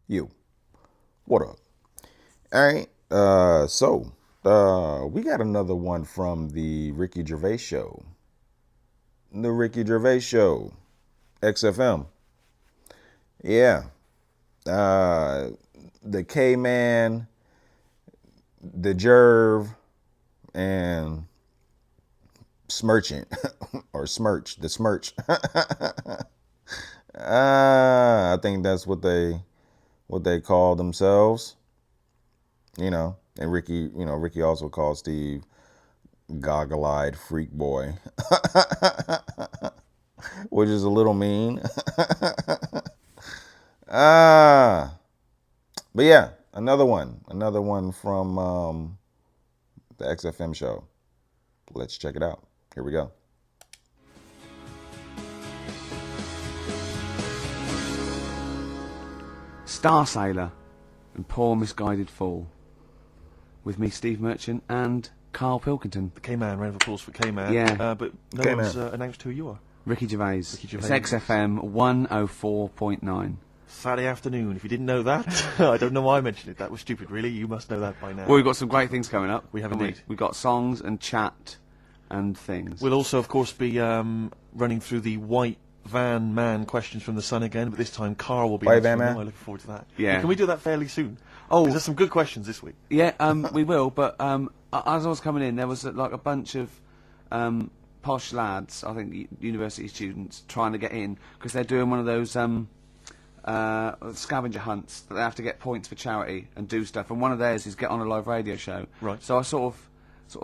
You. What up? All right. We got another one from the Ricky Gervais show. The Ricky Gervais show. XFM. Yeah. The K-Man, the Jerv, and Smirchant. Or Smirch. The Smirch. I think that's what they call themselves. And Ricky also called Steve goggle-eyed freak boy, which is a little mean. But yeah, another one from the XFM show. Let's check it out. Here we go. Star Sailor and Poor Misguided Fool. With me, Steve Merchant, and Carl Pilkington. The K-Man, round of applause for K-Man. Yeah. But no K-Man. one's announced who you are. Ricky Gervais. Ricky Gervais. It's XFM 104.9. Saturday afternoon. If you didn't know that, I don't know why I mentioned it. That was stupid, really. You must know that by now. Well, we've got some great things coming up. We have haven't indeed. We've got songs and chat and things. We'll also, of course, be running through the White Van Man questions from the Sun again, but this time Carl will be White answering Van them. Man? I'm looking forward to that. Yeah. Can we do that fairly soon? Oh. 'Cause there's some good questions this week. Yeah, we will, but as I was coming in, there was like a bunch of posh lads, I think university students, trying to get in, because they're doing one of those scavenger hunts that they have to get points for charity and do stuff, and one of theirs is get on a live radio show. Right. So I sort of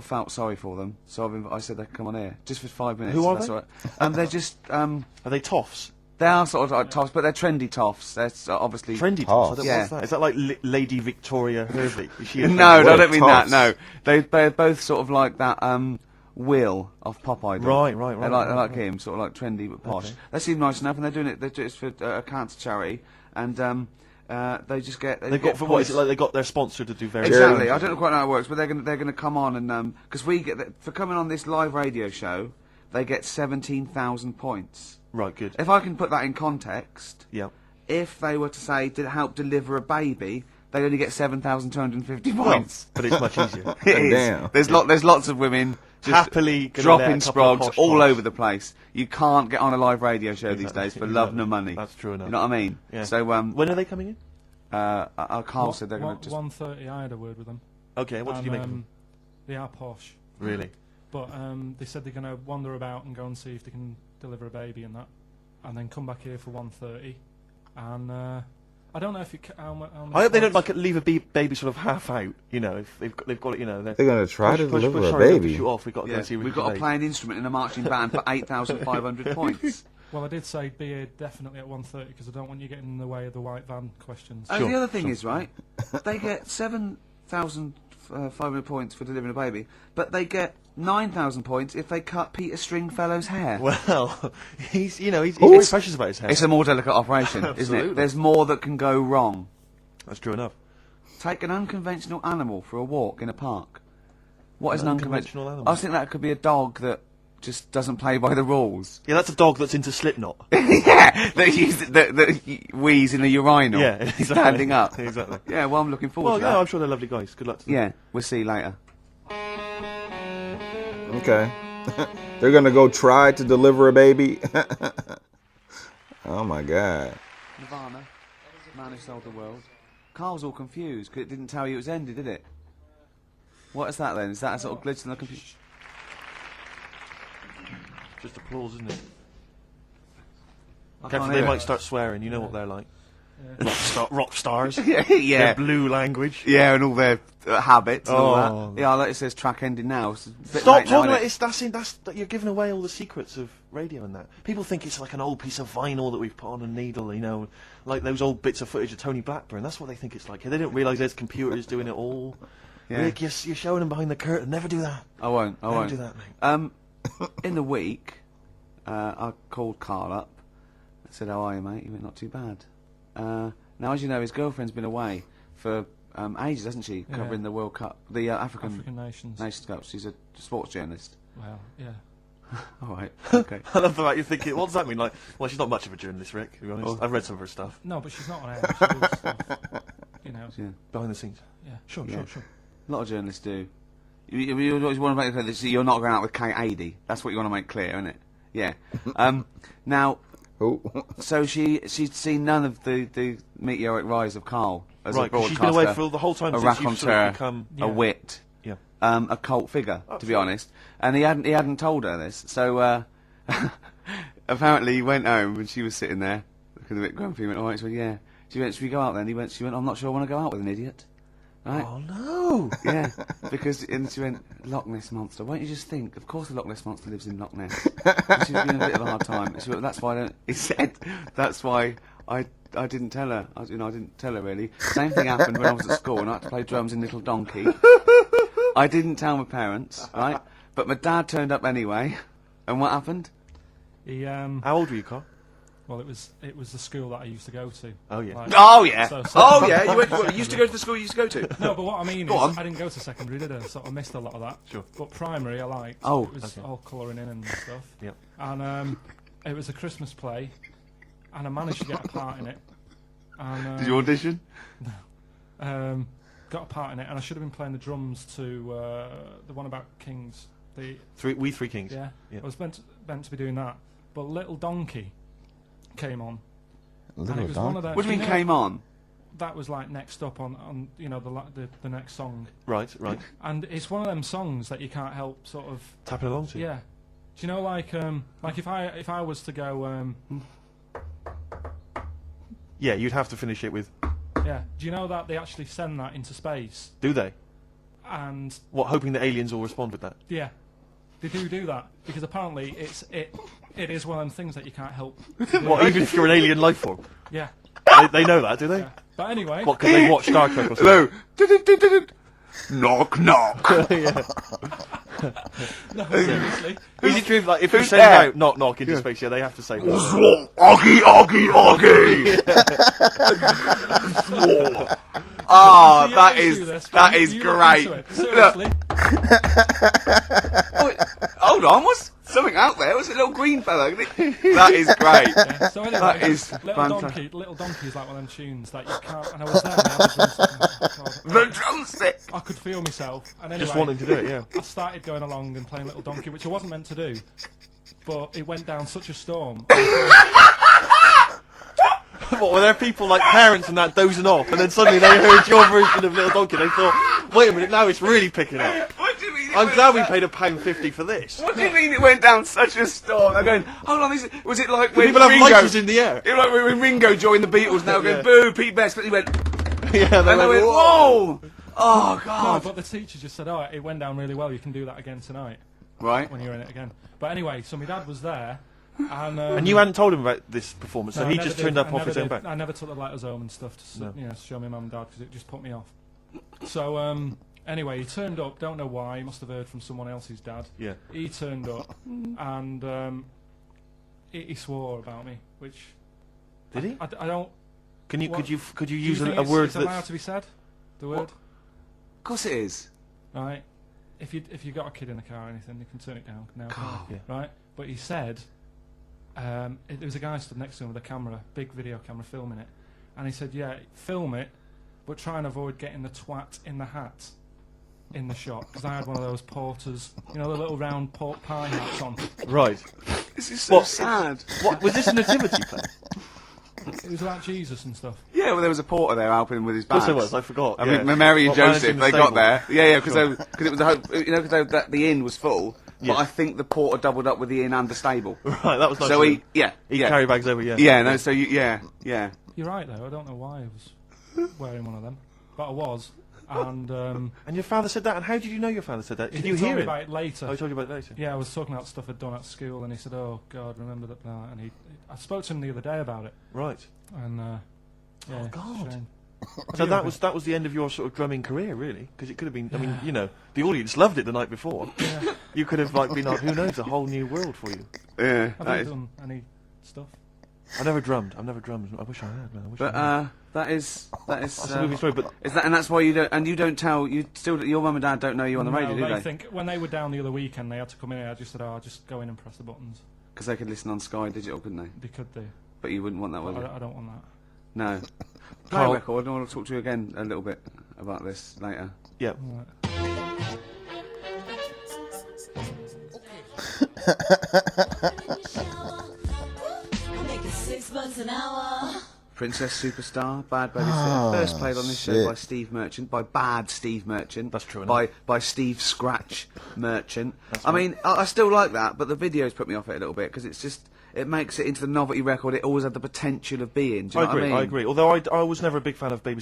felt sorry for them, so I said they could come on here, just for 5 minutes. Who are that's they? all right. They're just... Are they toffs? They are sort of like toffs, but they're trendy toffs. They're obviously... Trendy Toffs. toffs? I don't Yeah. What's that? Is that like Lady Victoria Hervey? Is she a No, I What don't mean toffs? that, no. They're both sort of like that, Will of Pop Idol. Right. They like him, sort of like trendy but posh. Okay. They seem nice enough, and they're doing it for a cancer charity, and they just get... They've got, for what is it, like they got their sponsor to do various Exactly. things? I don't know quite how it works, but they're gonna come on and because we get for coming on this live radio show, they get 17,000 points. Right, good. If I can put that in context, Yeah. if they were to say to help deliver a baby, they'd only get 7,250 points. But it's much easier. It is. Damn. There's lots of women just Happily gonna dropping let a couple of sprogs posh all toffs. over the place. You can't get on a live radio show these days for love nor money. That's true enough. You know what I mean? Yeah. So When are they coming in? Carl said they're going to just... 1:30. I had a word with them. Okay, what did you make of them? They are posh, Really? but they said they're going to wander about and go and see if they can deliver a baby and that, and then come back here for 1:30. And I don't know if it. How many I hope they don't points- like leave a baby sort of half out. You know, if they've got it. You know, They're gonna try to deliver a sorry, baby. Shoot off. We've got to go and see. We've Ricky got to Gervais. play an instrument in a marching band for 8,500 points. Well, I did say be here definitely at 1:30 because I don't want you getting in the way of the white van questions. Oh, Sure, the other thing sure. is, right, they get 7,500 points for delivering a baby, but they get 9,000 points if they cut Peter Stringfellow's hair. Well, he's very precious about his hair. It's a more delicate operation, isn't Absolutely. it? There's more that can go wrong. That's true enough. Take an unconventional animal for a walk in a park. What is An an unconventional unconventional animal? I was thinking that could be a dog that just doesn't play by the rules. Yeah, that's a dog that's into Slipknot. Yeah, that wheeze in a urinal. Yeah, exactly. Standing up. Exactly. Yeah, well, I'm looking forward Well, to yeah, that. I'm sure they're lovely guys. Good luck to them. Yeah, we'll see you later. Okay. They're gonna go try to deliver a baby. Oh my God. Nirvana, Man Who Sold the World. Carl's all confused because it didn't tell you it was ended, did it? What is that then? Is that a sort of glitch in the computer? Just applause, isn't it? I Careful, can't they hear might it. start swearing. You know what they're like. Yeah. Rock stars. Yeah, Their yeah. blue language. Yeah, and all their habits and all Oh. that. Yeah, like it says track ending now. It's a bit Stop late now, talking about innit? it. That's you're giving away all the secrets of radio and that. People think it's like an old piece of vinyl that we've put on a needle, you know, like those old bits of footage of Tony Blackburn. That's what they think it's like. They don't realise there's computers doing it all. Yeah. Rick, you're showing them behind the curtain. Never do that. I won't. Never do that, mate. In the week, I called Carl up. I said, "How are you, mate?" He went, "Not too bad." Now, as you know, his girlfriend's been away for ages, hasn't she? Yeah. Covering the World Cup, the African Nations. Cup. She's a sports journalist. Well, yeah. All right. Okay. I love the fact you're thinking, what does that mean? Like, well, she's not much of a journalist, Rick, to be honest. Oh. I've read some of her stuff. No, but she's not on air. She does stuff. Yeah. behind the scenes. Yeah. Sure. A lot of journalists do. You always want to make clear that you're not going out with Kate Adie. That's what you want to make clear, isn't it? Yeah. Now, Who? so she'd seen none of the meteoric rise of Carl as a Right, 'cause broadcaster, she's been away for the whole time a since you've sort of raconteur, become... a wit, Yeah. a cult figure, to be honest. And he hadn't told her this. So apparently he went home and she was sitting there looking a bit grumpy. He went, all right, she went, yeah. She went, should we go out then? She went, I'm not sure I want to go out with an idiot. Right? Oh, no! Yeah, and she went, Loch Ness Monster. Won't you just think? Of course the Loch Ness Monster lives in Loch Ness. And she was having a bit of a hard time. She went, that's why he said, that's why I didn't tell her. I didn't tell her really. Same thing happened when I was at school and I had to play drums in Little Donkey. I didn't tell my parents, right? But my dad turned up anyway. And what happened? He How old were you, Carl? well, it was the school that I used to go to. Oh, yeah. Like, Oh yeah. So- Oh yeah. You used to go to the school you used to go to. No, but what I mean Go is, on. I didn't go to secondary, did I? So I missed a lot of that. Sure. But primary, I liked. Oh, It was all colouring in and stuff. Yep. And it was a Christmas play, and I managed to get a part in it. And, Did you audition? got a part in it, and I should have been playing the drums to the one about Kings. We Three Kings. Yeah, Yeah. I was meant to be doing that, but Little Donkey came on. And Little it was one of Donkey? the, What do you mean came on? That was like next up on the next song, Right. and it's one of them songs that you can't help sort of Tapping along to. yeah. Do you know like if I was to go Yeah, you'd have to finish it with... yeah. Do you know that they actually send that into space Do they? and What, hoping that aliens will respond with that? yeah, they do that because apparently it is one of them things that you can't help. What, even if you're an alien life form? Yeah. They know that, do they? Yeah. But anyway, What, because they watch Star Trek or something? Hello. Knock knock. Yeah. no, seriously. Is it true, like, if you who's send there? out knock knock into space, yeah, they have to say that. Oggy oggy oggy. Ah, Do you that ever is do this? that Do is you look great. into it? Seriously. Oh, wait, hold on, what's something out there? Was it a little green fella? That is great. Yeah, so anyway, That is Little Donkey is like one of them tunes that you can't. And I was there. And I was just, oh, God. The drumstick. I could feel myself. And anyway, Just wanting to do it, yeah. I started going along and playing Little Donkey, which I wasn't meant to do. But it went down such a storm. What, were there people like parents and that dozing off, and then suddenly they heard your version of Little Donkey, they thought, wait a minute, now it's really picking up. What do you mean? I'm glad we paid £1.50 for this. What do you mean it went down such a storm? I'm going, hold on, was it like when People have Ringo... lighters in the air. It was like when Ringo joined the Beatles now going, Yeah. boo, Pete Best, but he went... Yeah, And they went, whoa! Oh, No, God. but the teacher just said, oh, it went down really well. You can do that again tonight Right. when you're in it again. But anyway, so my dad was there. And you hadn't told him about this performance, so No, he I never just did. turned up I off his never own did. back. I never took the letters home and stuff to No. show my mum and dad because it just put me off. So anyway, he turned up. Don't know why. He must have heard from someone else's dad. Yeah. He turned up and he swore about me, which Did he? I don't. Could you What? use Do you think a word it's allowed that's... to be said? The word, Of course it is. right? If you got a kid in the car or anything, you can turn it down now, God. can't you? Right? But he said there was a guy stood next to him with a camera, big video camera, filming it, and he said, "Yeah, film it, but try and avoid getting the twat in the hat in the shot because I had one of those porters, you know, the little round pork pie hats on. Right. This is so What? sad. What, was this a nativity play? It was about Jesus and stuff. Yeah, well, there was a porter there helping him with his Of course bags. there was, I forgot. I yeah. mean, Mary and What, Joseph, managing the they got stable? there. Yeah, because Sure. it was the whole, because the inn was full. Yeah. But I think the porter doubled up with the inn and the stable. Right, that was nice. So of he, him. yeah, He yeah, carry bags over, yeah. yeah. No, so yeah. You're right though. I don't know why I was wearing one of them, but I was. And And your father said that, and how did you know your father said that? Did he you told hear me it? about it later. Oh, he told you about it later? Yeah, I was talking about stuff I'd done at school, and he said, "Oh God, remember that?" And I spoke to him the other day about it, Right. and yeah, Oh, God. shame. So that was the end of your sort of drumming career, really? Because it could have been, I mean, you know, the audience loved it the night before. Yeah, You could have, like, been like, who knows, a whole new world for you. Yeah, I've that never is. done any stuff. I've never drummed. I wish I had, man. I wish But I had. that is That's a moving story, but is that, and that's why you don't tell, your mum and dad don't know you on the radio, do they they? think when they were down the other weekend, they had to come in here. I just said, "Oh, just go in and press the buttons." Because they could listen on Sky Digital, couldn't they? They could do, But you wouldn't want that, would but you? I don't want that. No. Play Carl. a record, and I want to talk to you again a little bit about this later. Yeah. $6 an hour. Princess Superstar, Bad Babysitter. First played on this show shit. by Steve Merchant, by Bad Steve Merchant. That's true, By Steve Scratch Merchant. I mean, I still like that, but the videos put me off it a little bit because it makes it into the novelty record it always had the potential of being. Do you know what I mean? I agree. Although I was never a big fan of Bad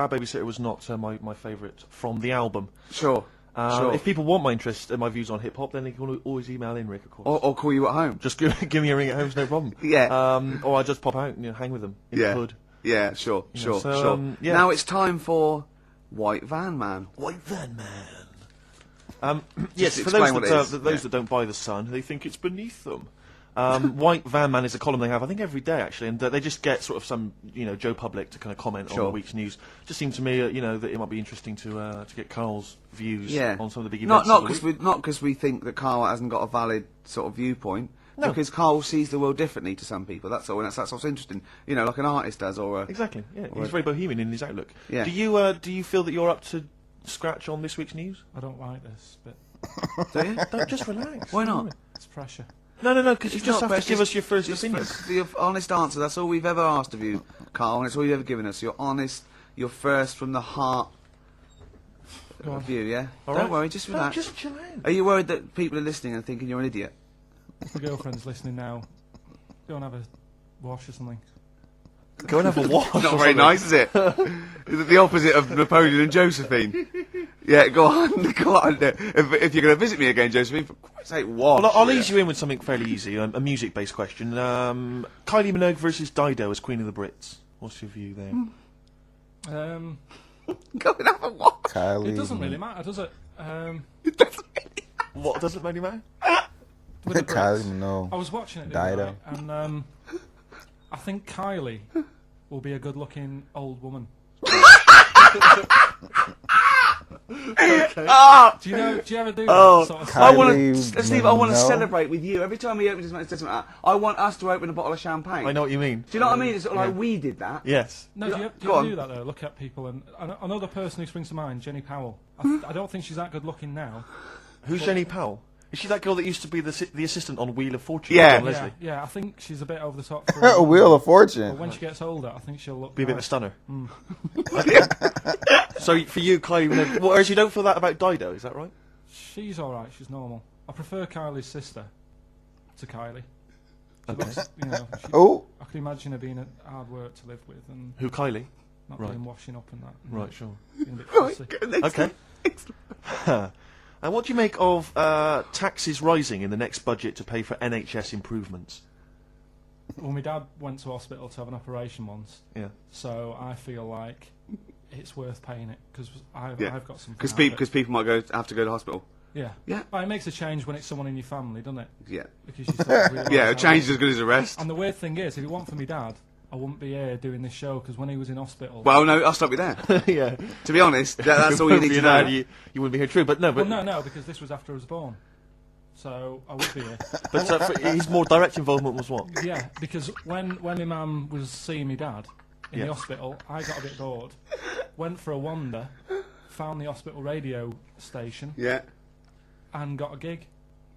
Babysitter was not my favourite from the album. Sure. Sure. If people want my interest and my views on hip hop, then they can always email in, Rick, of course. Or call you at home. Just give me a ring at home, it's no problem. Yeah. Or I just pop out and hang with them in the hood. Yeah, sure, know, sure. so, yeah. Now it's time for White Van Man. White Van Man. Yes, for explain those what it is. that don't buy the Sun, they think it's beneath them. White Van Man is a column they have, I think, every day actually, and they just get sort of some, Joe Public to kind of comment on the week's news. Just seems to me, that it might be interesting to get Carl's views on some of the big events. Not because we think that Carl hasn't got a valid sort of viewpoint. No. Because Carl sees the world differently to some people. That's all. And that's what's interesting. Like an artist does, or a, Exactly. Yeah, he's very bohemian in his outlook. Yeah. Do you feel that you're up to scratch on this week's news? I don't like this, but Do you? Don't just relax. Why not? it's pressure. No, because you It's just not, have but to give us your first just opinion. the honest answer. That's all we've ever asked of you, Carl, and it's all you've ever given us. You're honest. You're first from the heart Go on. view. Yeah. All Don't right. worry. Just No, relax. just chill out. Are you worried that people are listening and thinking you're an idiot? If my girlfriend's listening now, go and have a wash or something. Go and have a wash. Not very nice, is it? Is it the opposite of Napoleon and Josephine? Yeah, go on, go on. If you're going to visit me again, Josephine, for Christ's sake, wash. Well, I'll ease you in with something fairly easy, a music-based question. Kylie Minogue versus Dido as Queen of the Brits. What's your view there? Go and have a wash. Kylie. It doesn't really matter, does it? It doesn't really What doesn't really matter? With the Kylie Brits. Minogue. I was watching it the other Dido. night, and I think Kylie will be a good-looking old woman. Do you ever do that sort of stuff? I want Kylie to, Steve. I want to Minogue. celebrate with you every time he opens his mouth. Says something like that, I want us to open a bottle of champagne. I know what you mean. Do you know what I mean? It's sort of like we did that. Yes. No, do you Go ever on. do that though? Look at people, and another person who springs to mind, Jenny Powell. I don't think she's that good-looking now. Who's Jenny Powell? Is she that girl that used to be the assistant on Wheel of Fortune? Yeah. John Leslie. Yeah, I think she's a bit over the top. A For Wheel of but Fortune. when she gets older, I think she'll look. Be a bit of a nice. stunner. So for you, Kylie Minogue, whereas you don't feel that about Dido, is that right? She's all right. She's normal. I prefer Kylie's sister to Kylie. She Okay. looks, Oh, I could imagine her being a hard work to live with and Who, Kylie? not Right. being washing up and that. Right, sure. Being a bit fussy. Okay. And what do you make of taxes rising in the next budget to pay for NHS improvements? Well, my dad went to hospital to have an operation once, Yeah. so I feel like it's worth paying it because I've got some. Because people. people might have to go to hospital. Yeah. Yeah. Well, it makes a change when it's someone in your family, doesn't it? Yeah. Because you start to realise Yeah. how- A change is as good as a rest. And the weird thing is, if it weren't for my dad, I wouldn't be here doing this show because when he was in hospital. Well, no, I'll stop you there. Yeah. To be honest, that's all you need to know. You wouldn't be here, true, but no. But no, because this was after I was born, so I would be here. But his more direct involvement was what? Yeah, because when my mum was seeing my dad in Yeah. the hospital, I got a bit bored, went for a wander, found the hospital radio station, Yeah. and got a gig.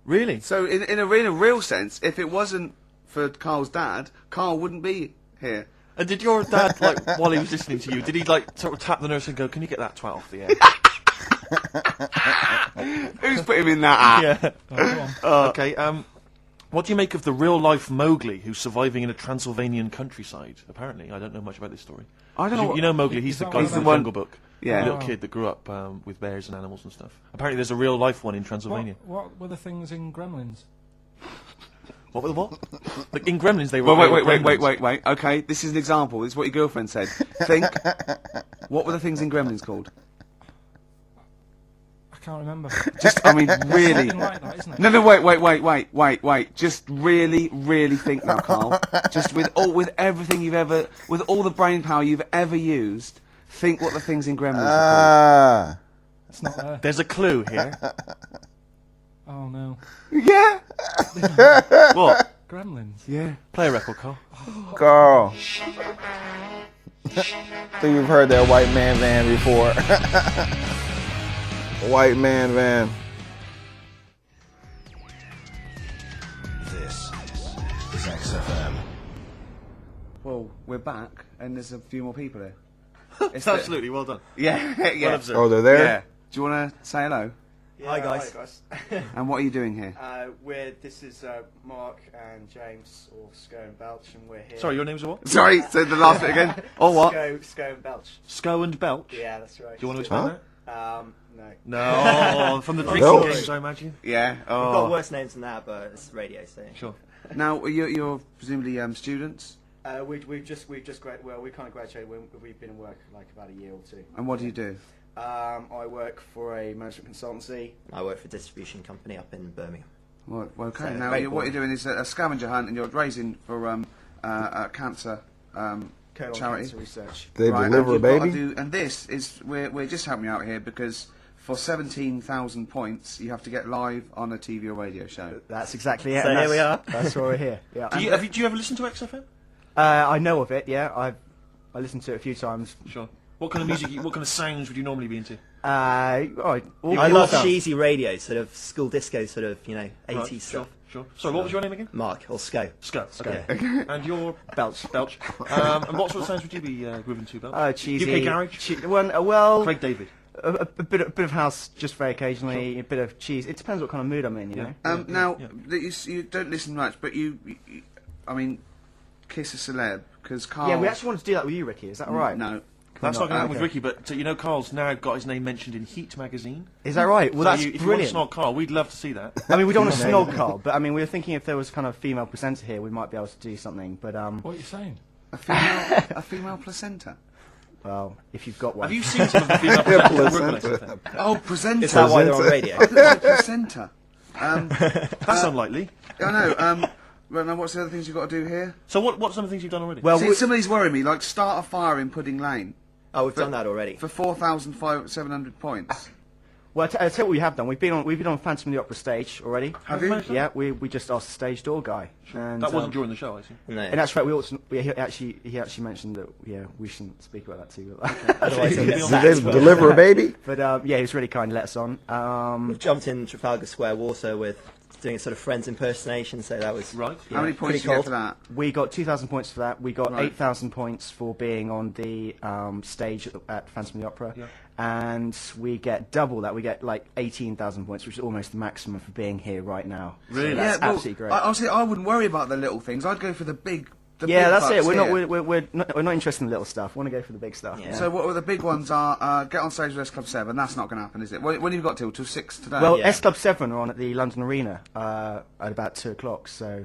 Really? So in a real sense, if it wasn't for Carl's dad, Carl wouldn't be here. And did your dad, while he was listening to you, did he sort of tap the nurse and go, "Can you get that twat off the air?" Who's put him in that app? Yeah. Oh, go on. Okay. What do you make of the real-life Mowgli who's surviving in a Transylvanian countryside? Apparently, I don't know much about this story. I don't know. You know Mowgli. He's Is the that guy one from of the them? Jungle Book. Yeah. The little Oh. kid that grew up with bears and animals and stuff. Apparently, there's a real-life one in Transylvania. What were the things in Gremlins? What were the what? Like in Gremlins, they were. Well, they were gremlins. wait. Okay, this is an example. This is what your girlfriend said. Think. What were the things in Gremlins called? I can't remember. Just, I mean, really. Something like that, isn't it? No, wait. Just really think now, Carl. Just with everything with all the brain power you've ever used, think what the things in Gremlins were It's not there. There's a clue here. Oh no. called. Yeah. What? Gremlins. Yeah. Play a record, Carl. Carl. I think we've heard that white man van before. White man van. This is XFM. Well, we're back, and there's a few more people here. It's absolutely well done. Yeah, yeah. Well observed. Oh, they're there? Yeah. Do you want to say hello? Yeah, hi guys. And what are you doing here? This is Mark and James, or Sko and Belch, and we're here. Sorry, your names are what? Sorry, say the last bit again. Or what? Sko and Belch. Sko and Belch? Yeah, that's right. Do you want to explain Huh? that? No. No, from the drinking Belch. games, I imagine. Yeah. We've got Oh. worse names than that, but it's radio, so. Sure. Now, you're presumably students, We've just graduated. Well, we kind of graduated. We've been in work like about a year or two. and what do you do? I work for a management consultancy. I work for a distribution company up in Birmingham. Well, okay. So, Now, great what boy. you're doing is a scavenger hunt, and you're raising for a cancer Colon charity. Cancer Research. They Right, deliver a and you've gotta baby? and this is we're just helping you out here because for 17,000 points you have to get live on a TV or radio show. That's exactly it. So and here we that's- are. That's why we're here. Yeah. Do you ever listen to XFM? I know of it. Yeah, I listened to it a few times. Sure. What kind of music, what kind of sounds would you normally be into? All right. I love cheesy radio, sort of school disco, sort of 80s Right, stuff. Sure, sure. Sorry, what was your name again? Mark or Sko. Sko. Okay. And you're Belch. Belch. And what sort of sounds would you be grooving to, Belch? Cheesy. UK garage? Well, Craig David. a bit of house, just very occasionally. A bit of cheese. It depends what kind of mood I'm in. You know. Now yeah. that you don't listen much, but I mean, kiss a celeb because Carl. Yeah, we actually wanted to do that with you, Ricky. Is that all right? No. That's not going to happen with Okay. Ricky, but Carl's now got his name mentioned in Heat magazine. Is that right? Well, So that's if you want to brilliant. snog Carl, we'd love to see that. I mean, we don't want to snog Carl, but I mean, we were thinking if there was kind of a female presenter here, we might be able to do something. But What are you saying? A female placenta. well, if you've got one. Have you seen some of the female presenters from XFM? Oh, presenter. Is that why they're on radio? I thought it was placenta. That's unlikely. I know. Well, now what's the other things you've got to do here? So what's some of the things you've done already? Well, See, some of these worry me. Like start a fire in Pudding Lane Oh, we've done that already. for 4,700 points. Well, I'll tell you what we have done. We've been on Phantom of the Opera stage already. Have you? Yeah, we just asked the stage door guy. And, that wasn't during the show, I see. No. And that's right. He actually mentioned that we shouldn't speak about that too. Otherwise, he'll get Did sacked. they deliver a baby? But yeah, he was really kind to let us on. We've jumped in Trafalgar Square Water with doing a sort of Friends impersonation, so that was Right. How many points pretty did you get cold. for that? We got 2,000 points for that. We got Right. 8,000 points for being on the stage at Phantom of the Opera. Yeah. And we get double that. We get like 18,000 points, which is almost the maximum for being here right now. Really? So that's well, absolutely great. Honestly, I wouldn't worry about the little things. I'd go for the big. Yeah, big that's it. bucks We're here. we're not interested in the little stuff. We want to go for the big stuff. Yeah. So what the big ones are? Get on stage with S Club 7. That's not going to happen, is it? When have you got till 6 today? Well, Yeah. S Club 7 are on at the London Arena at about 2 o'clock. So,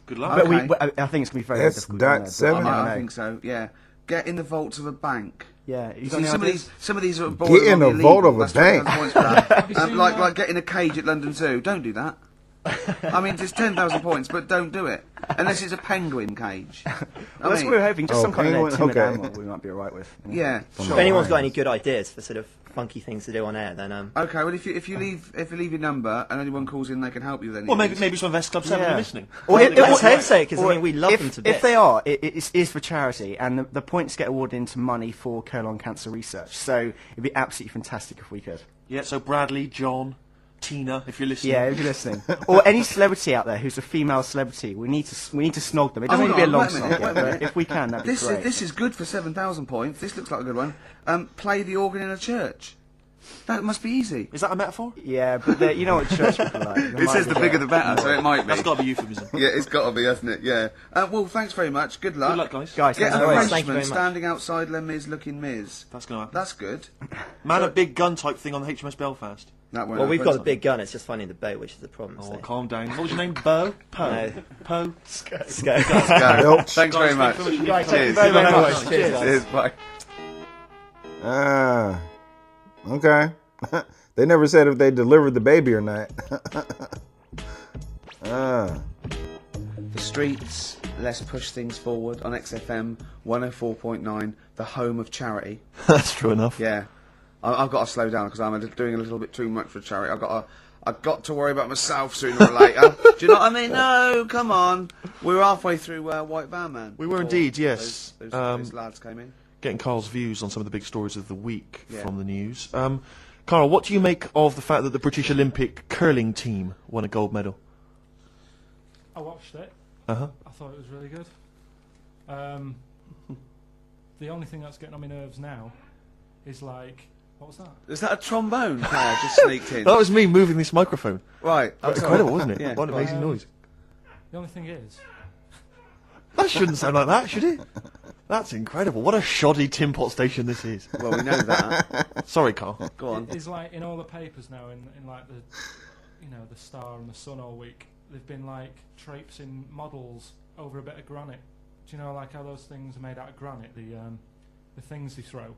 Good luck. but Okay. I think it's going to be very S difficult. dot isn't it? seven? But I I know. think so. Yeah. Get in the vaults of a bank. Yeah, you You got see, any ideas? some of these are Get in the vault of a That's bank. 20,000 points for that. you seen like that? like get in a cage at London Zoo. Don't do that. I mean, it's 10,000 points, but don't do it unless it's a penguin cage. Well, that's what we were hoping. Just Oh, some kind of penguin? timid Okay. animal we might be alright with. you know? Yeah. If Sure. anyone's got any good ideas for sort of funky things to do on air, then Okay. Well, if you leave your number and anyone calls in, they can help you with anything. Well, maybe some of S Club 7 Yeah. are listening. Or let's hope so, because I or mean we love them to bits. If they are, it is for charity, and the points get awarded into money for colon cancer research. So it'd be absolutely fantastic if we could. Yeah, so Bradley, John, Tina, if you're listening. Yeah, if you're listening, or any celebrity out there who's a female celebrity, we need to snog them. It doesn't Hold need to be a on, long wait a minute, snog, wait a but minute. if we can, that'd be This great. is good for 7,000 points. This looks like a good one. Play the organ in a church. That must be easy. Is that a metaphor? Yeah, but you know what church people are like. They It might says be the bigger like- the better, so it might be. That's got to be euphemism. Yeah, it's got to be, hasn't it? Yeah. Well, thanks very much. Good luck. Good luck, guys. Guys, Get thanks a very much. Thank you Frenchman very much. standing outside Les Mis looking Miz. That's going to happen. That's good. Man, a big gun type thing on the HMS Belfast. That won't well, we've got a happen. big gun. It's just finding the boat, which is the problem. Oh, so. calm down. What was your name? Bo? Poe? No. Poe? Let's Go. go. Belch. Thanks very much. Thank you Guys, thank you Cheers. very, very Good luck. much. Cheers. Cheers. Cheers. Bye. Okay. They never said if they delivered the baby or not. The streets, let's push things forward on XFM 104.9, the home of charity. That's true enough. Yeah. I've got to slow down because I'm doing a little bit too much for charity. I've got to worry about myself sooner or later. Do you know what I mean? No, come on. We were halfway through White Van Man. We were before indeed, yes. Those lads came in. getting Carl's views on some of the big stories of the week from the news. Carl, what do you make of the fact that the British Olympic curling team won a gold medal? I watched it. Uh-huh. I thought it was really good. The only thing that's getting on my nerves now is like, what was that? Is that a trombone player just sneaked in? That was me moving this microphone. Right. That was incredible, wasn't it? Yeah. What an amazing noise. The only thing is, That shouldn't sound like that, should it? That's incredible. What a shoddy tin pot station this is. Well, we know that. Sorry, Carl. Go on. it's like in all the papers now, in like the, the Star and the Sun all week, they've been like traipsing models over a bit of granite. Do you know like how those things are made out of granite? The things they throw.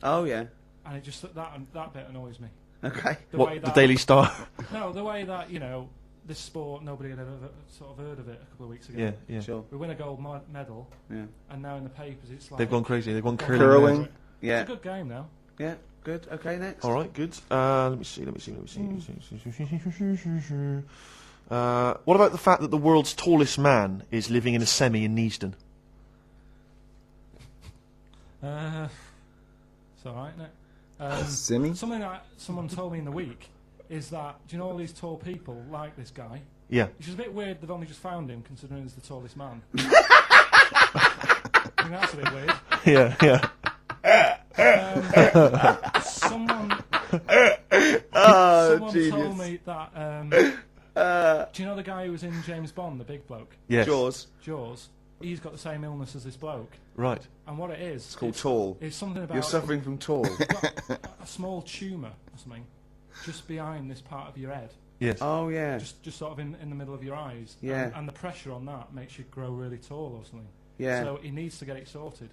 Oh yeah. And it just that bit annoys me. Okay. The Daily Star? No, the way that this sport, nobody had ever sort of heard of it a couple of weeks ago. Yeah. Sure. We win a gold medal. Yeah. And now in the papers, it's like They've gone crazy. They've gone Curling. Yeah. It's a good game now. Yeah. Good. Okay. Next. All right, good. Let me see. What about the fact that the world's tallest man is living in a semi in Neasden? It's all right, isn't it? Semi? Something that someone told me in the week is that, do you know all these tall people like this guy? Yeah. Which is a bit weird they've only just found him, considering he's the tallest man. I think that's a bit weird. Yeah. Someone told me that, do you know the guy who was in James Bond, the big bloke? Yes. Jaws. He's got the same illness as this bloke. Right. And what it is... It's called tall. It's something about... You're suffering from tall. You've got a small tumour or something just behind this part of your head. Yes. Oh yeah. Just sort of in the middle of your eyes. Yeah. And the pressure on that makes you grow really tall or something. Yeah. So he needs to get it sorted.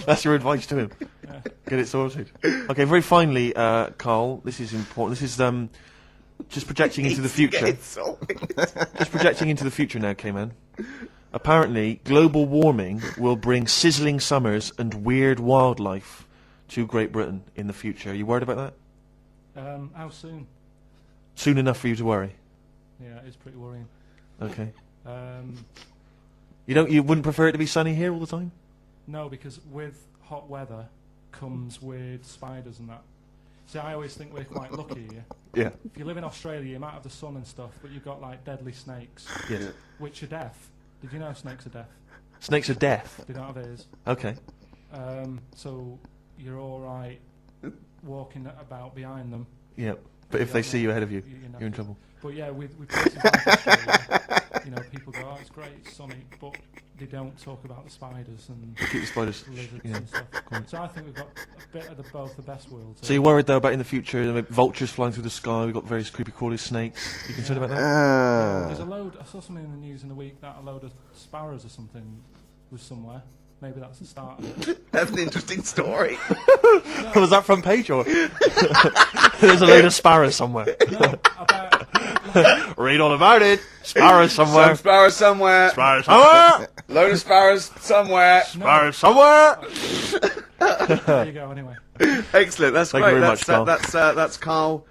That's your advice to him. Yeah. Get it sorted. Okay, very finally, Carl, this is important. This is just projecting into the future. Just projecting into the future now, K-Man. Apparently, global warming will bring sizzling summers and weird wildlife to Great Britain in the future. Are you worried about that? How soon? Soon enough for you to worry. Yeah, it's pretty worrying. Okay. Um, You wouldn't prefer it to be sunny here all the time? no, because with hot weather comes weird spiders and that. See, I always think we're quite lucky here. Yeah. If you live in Australia, you might have the sun and stuff, but you've got like deadly snakes, Yes. which are deaf. Did you know snakes are deaf? Snakes are deaf. They don't have ears. Okay. So you're all right walking about behind them. Yeah. But if they see you ahead of you, You're you're in trouble. But yeah, with places like Australia, people go, "Oh, it's great, it's sunny," but they don't talk about the spiders and Keep the spiders. lizards Yeah. and stuff. So I think we've got a bit of both the best worlds. So you're worried though about in the future, maybe vultures flying through the sky? We've got various creepy crawly snakes. You concerned about that? There's a load. I saw something in the news in the week that a load of sparrows or something was somewhere. Maybe that's the start of it. That's an interesting story. Was that front page or? There's a load of sparrows somewhere. No, about Read all about it. Sparrows somewhere. Some sparrows somewhere. Sparrows somewhere. Load of sparrows somewhere. Sparrows somewhere. there you go. Anyway, Excellent. That's Thank great. you very That's much, Carl. that's Carl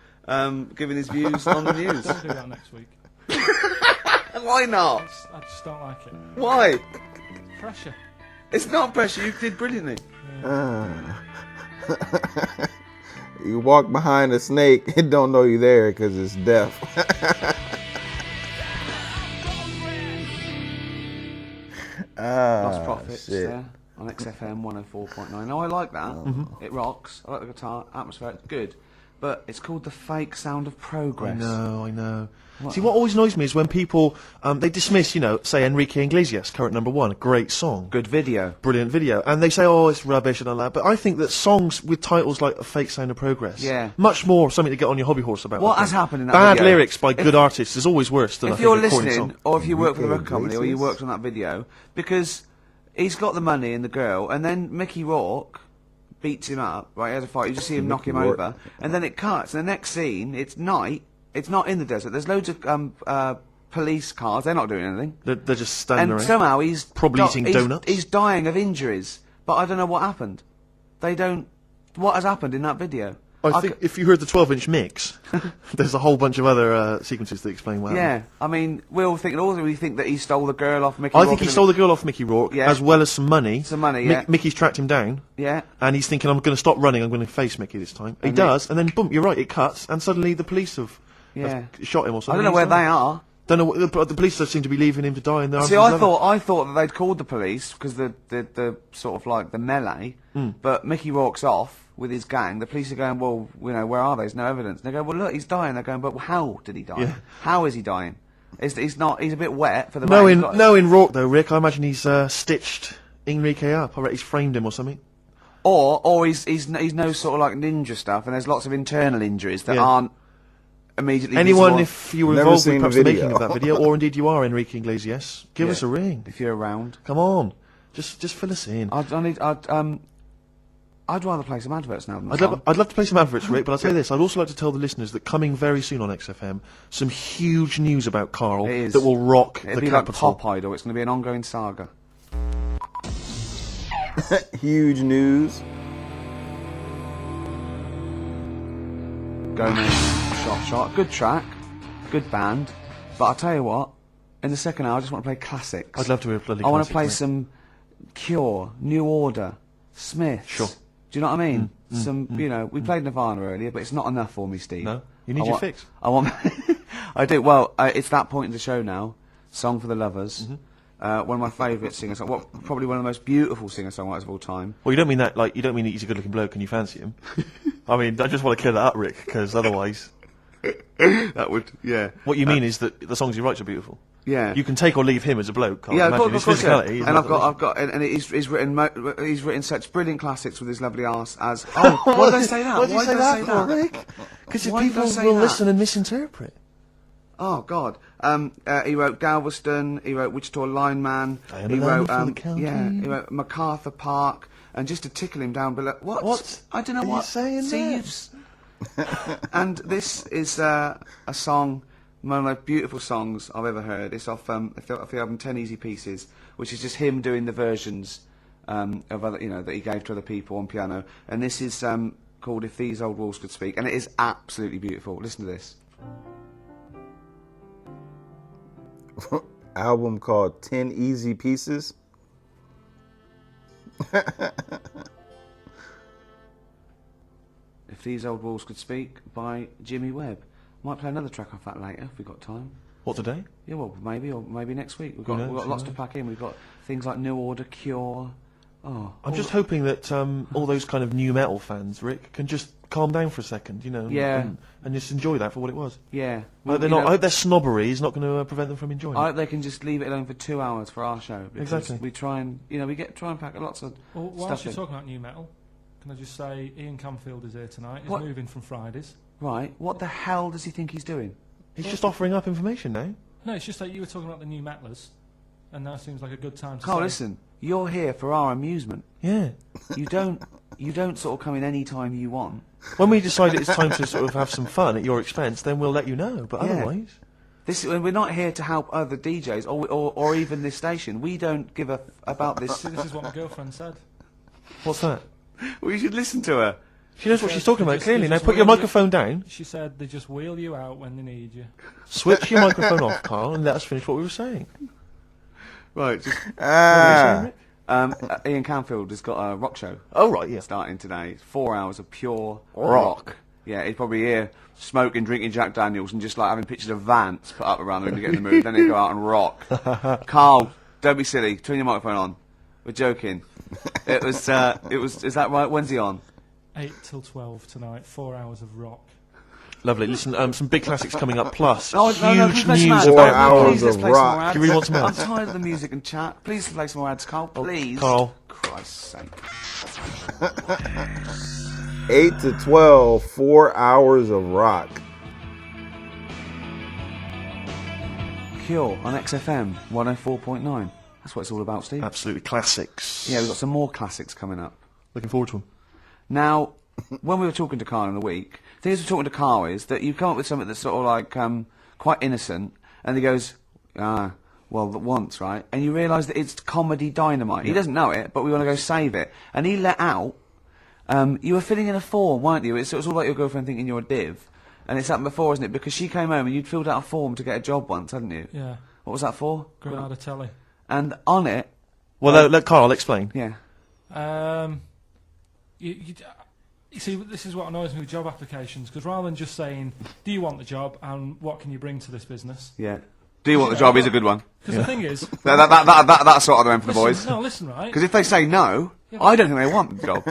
giving his views on the news. don't do that next week. Why not? I just don't like it. Why? Pressure. It's not pressure. You did brilliantly. You walk behind a snake, it don't know you there because it's deaf. Lost Profits shit. there on XFM 104.9. No, I like that. It rocks. I like the guitar. Atmospheric. Good. But it's called the fake sound of progress. I know. See, what always annoys me is when people, they dismiss, say Enrique Iglesias, current #1, great song. Good video. Brilliant video. And they say, oh, it's rubbish and all that. But I think that songs with titles like A Fake Sound of Progress, Yeah. much more something to get on your hobby horse about. What I think. has happened in that Bad video? lyrics by good artists is always worse than I If think you're a recording listening, song. or if you work for the record company, or you Iglesias? worked on that video, because he's got the money and the girl, and then Mickey Rourke beats him up, right, he has a fight, you just see him knock him Rourke. over, and then it cuts, and the next scene, it's night, it's not in the desert, there's loads of police cars, they're not doing anything, They're just standing and around. somehow he's Probably eating donuts. he's dying of injuries, but I don't know what happened. What has happened in that video? I think if you heard the 12-inch mix, there's a whole bunch of other sequences that explain what happened. Yeah, I mean, we all think that he stole the girl off Mickey I Rourke. think he stole the girl off Mickey Rourke, Yeah. as well as some money. Some money, yeah. Mickey's tracked him down. Yeah. And he's thinking, I'm going to stop running, I'm going to face Mickey this time. He does, and then boom, you're right, it cuts, and suddenly the police have shot him or I something. don't know where they are. Don't know, but the police seem to be leaving him to die in their arms. See, of his I lover. thought that they'd called the police because the sort of like the melee, but Mickey Rourke's off with his gang. The police are going, well, you know, where are they? There's no evidence. And they go, well, look, he's dying. They're going, but how did he die? Yeah. How is he dying? He's a bit wet for the rain. No, in Rourke though, Rick, I imagine he's stitched Enrique up. I reckon he's framed him or something. Or he's no sort of like ninja stuff, and there's lots of internal injuries that aren't immediately Anyone, visible. if you were Never involved with seen perhaps the the video. making of that video, or indeed you are Enrique Iglesias, give us a ring. If you're around. Come on, just fill us in. I'd rather play some adverts now than I'd love to play some adverts, Rick, but I'll tell you this, I'd also like to tell the listeners that coming very soon on XFM, some huge news about Carl It is. that will rock It'll the be capital. like Pop Idol. It's going to be an ongoing saga. Huge news. Going in, shot. Good track, good band. But I'll tell you what, in the second hour, I just want to play classics. I'd love to hear a bloody I want to classic, play mate. some Cure, New Order, Smiths. Sure. Do you know what I mean? You know, we played Nirvana earlier, but it's not enough for me, Steve. No, you need I your want- fix. I want. I do. Well, it's that point in the show now. Song for the Lovers. One of my favourite singers. Well, probably one of the most beautiful singer-songwriters of all time. Well, you don't mean that, like, you don't mean that he's a good-looking bloke and you fancy him. I mean, I just want to clear that up, Rick, because otherwise... That would, yeah. What you mean is that the songs he writes are beautiful. Yeah. You can take or leave him as a bloke, can't Yeah, you? of Imagine course, his yeah. physicality. And I've got, and he's written such brilliant classics with his lovely arse as. Oh, why did I say that? Why did you say that for, that? Rick? Because Why did I people say will that? listen and misinterpret. Oh God. He wrote Galveston. He wrote Wichita Lineman. I am He a wrote lineman for the county. yeah. He wrote MacArthur Park. And just to tickle him down below. What? I don't know are you what. saying See, there? and this is a song, one of the most beautiful songs I've ever heard. It's off the album 10 Easy Pieces, which is just him doing the versions of other, you know, that he gave to other people on piano. And this is called If These Old Walls Could Speak, and it is absolutely beautiful. Listen to this. Album called 10 Easy Pieces. If These Old Walls Could Speak by Jimmy Webb. Might play another track off that later if we've got time. What, today? Yeah, well, maybe, or maybe next week. We've Who got knows, lots who to knows? pack in. We've got things like New Order, Cure. Oh, I'm just hoping that all those kind of new metal fans, Rick, can just calm down for a second, you know, Yeah. and just enjoy that for what it was. yeah. I hope, I hope their snobbery is not going to prevent them from enjoying I it. hope they can just leave it alone for 2 hours for our show. Because Exactly. We try and, you know, try and pack lots of Well, whilst stuff you're in. talking about new metal, can I just say Ian Camfield is here tonight. He's What? moving from Fridays. Right, what the hell does he think he's doing? He's just offering up information now. No, it's just that you were talking about the new metalers, and now seems like a good time to Carl, say. listen, you're here for our amusement. Yeah. You don't sort of come in any time you want. When we decide it's time to sort of have some fun at your expense, then we'll let you know. But Yeah. otherwise... We're not here to help other DJs or even this station. We don't give a about this. See, this is what my girlfriend said. What's that? Well, you should listen to her. She knows what she's talking They about, just- clearly. they Now just put your wheel you- microphone down, She said they just wheel you out when they need you. switch your microphone off, Carl, and let us finish what we were saying. Right, just Ah. Ian Camfield has got a rock show Oh, right, yeah. starting today. 4 hours of pure Rock. rock. Yeah, he's probably here smoking, drinking Jack Daniels and just like having pictures of Vance put up around him to get in the mood. Then he'll go out and rock. Carl, don't be silly. Turn your microphone on. We're joking. It was, is that right? When's he on? 8 till 12 tonight, 4 hours of rock. Lovely. Listen, some big classics coming up, plus No, huge please play some news ads. 4 about... hours Please, let's of play some rock. more ads. Do you really want some I'm ads? tired of the music and chat. Please play some more ads, Carl. Please. Carl. Christ's sake. 8 to 12, 4 hours of rock. Cure on XFM 104.9. That's what it's all about, Steve. Absolutely classics. Yeah, we've got some more classics coming up. Looking forward to them. Now, when we were talking to Carl in the week, the thing is we're talking to Carl is that you come up with something that's sort of like quite innocent, and he goes, well, once, right? And you realise that it's comedy dynamite. He doesn't know it, but we want to go save it. And he let out You were filling in a form, weren't you? It's all like your girlfriend thinking you're a div. And it's happened before, isn't it? Because she came home and you'd filled out a form to get a job once, hadn't you? Yeah. What was that for? Granada Telly. And on it... Well, let Carl explain. Yeah. You see, this is what annoys me with job applications, because rather than just saying, do you want the job and what can you bring to this business? Yeah. Do you want the job is a good one. Because the thing is... That's sort of the one for the boys. No, listen, right? Because if they say no, I don't think they want the job.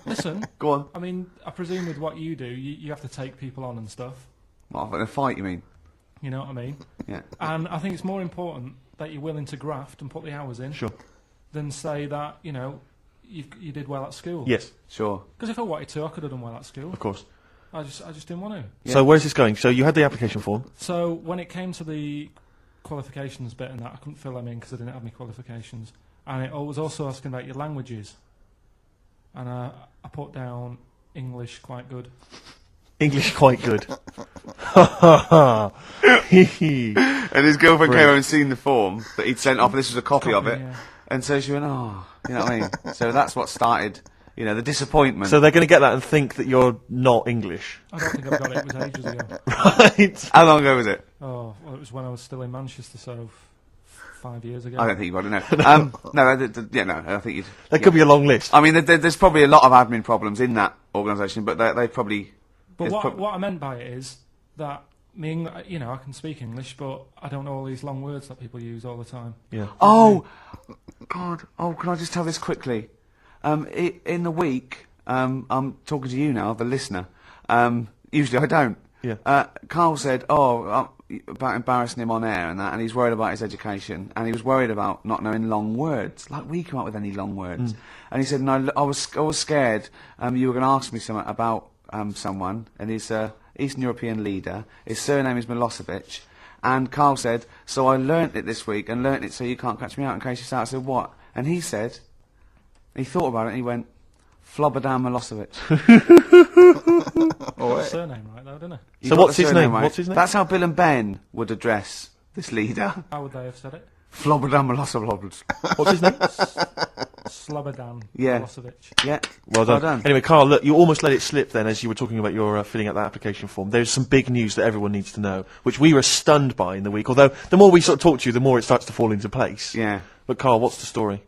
Listen. Go on. I mean, I presume with what you do, you have to take people on and stuff. What, in a fight, you mean? You know what I mean? Yeah. And I think it's more important that you're willing to graft and put the hours in. Sure. Than say that, you know, you did well at school. Yes. Sure. Because if I wanted to, I could have done well at school. Of course. I just didn't want to. Yeah. So where's this going? So you had the application form. So when it came to the qualifications bit and that, I couldn't fill them in because I didn't have any qualifications. And it was also asking about your languages. And I put down English quite good. English quite good. And his girlfriend came over and seen the form that he'd sent off, and this was a copy of it. Yeah. And so she went, oh, you know what I mean? So that's what started, you know, the disappointment. So they're going to get that and think that you're not English. I don't think I've got it. It was ages ago. Right. How long ago was it? Oh, well, it was when I was still in Manchester, so 5 years ago. I don't think you got it, no. No, I think you'd... There could be a long list. I mean, there's probably a lot of admin problems in that organisation, but they probably... But what I meant by it is that you know, I can speak English, but I don't know all these long words that people use all the time. Yeah. Oh, God. Oh, can I just tell this quickly? In the week, I'm talking to you now, the listener. Usually I don't. Yeah. Carl said, about embarrassing him on air and that, and he's worried about his education, and he was worried about not knowing long words. Like, we come up with any long words. And he said, no, I was scared you were going to ask me something about someone, and he's Eastern European leader. His surname is Milosevic. And Carl said, so I learnt it this week, and learnt it so you can't catch me out in case you start. I said, what? And he said, he thought about it, and he went, Flobodan Milosevic. Got his surname right, though, didn't he? So what's his name? Right? What's his name? That's how Bill and Ben would address this leader. How would they have said it? Flobodan Milosevic. What's his name? Slobodan Yeah. Milosevic. Yeah. Well done. Anyway, Carl, look, you almost let it slip then as you were talking about your filling out that application form. There's some big news that everyone needs to know, which we were stunned by in the week, although the more we sort of talk to you, the more it starts to fall into place. Yeah. But Carl, what's the story?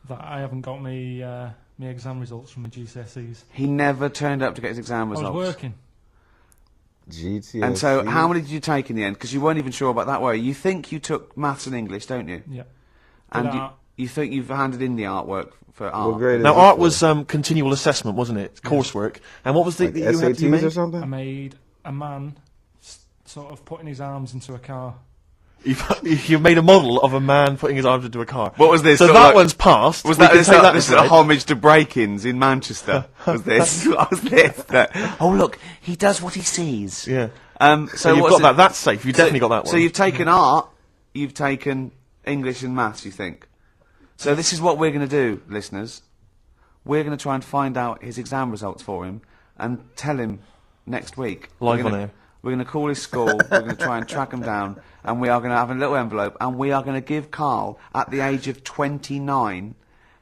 That I haven't got me exam results from my GCSEs. He never turned up to get his exam results. I was working. GTS. And so, how many did you take in the end? Because you weren't even sure about that, were you? You think you took maths and English, don't you? Yeah. And you think you've handed in the artwork for art. What grade is Now, it art for? was continual assessment, wasn't it? Coursework. And what was the Like that you had to SATs make? or something? I made a man sort of putting his arms into a car. You made a model of a man putting his arms into a car. What was this? So Sort that of like- one's passed. Was We that can this, take that this aside. a homage to break-ins in Manchester? Was this? What was this? Oh, look, he does what he sees. Yeah. So you've what's got it- that. That's safe. You've definitely got that one. So you've taken art, you've taken English and maths, you think? So this is what we're going to do, listeners. We're going to try and find out his exam results for him and tell him next week. Live We're gonna- on air. We're going to call his school, we're going to try and track him down, and we are going to have a little envelope, and we are going to give Carl, at the age of 29,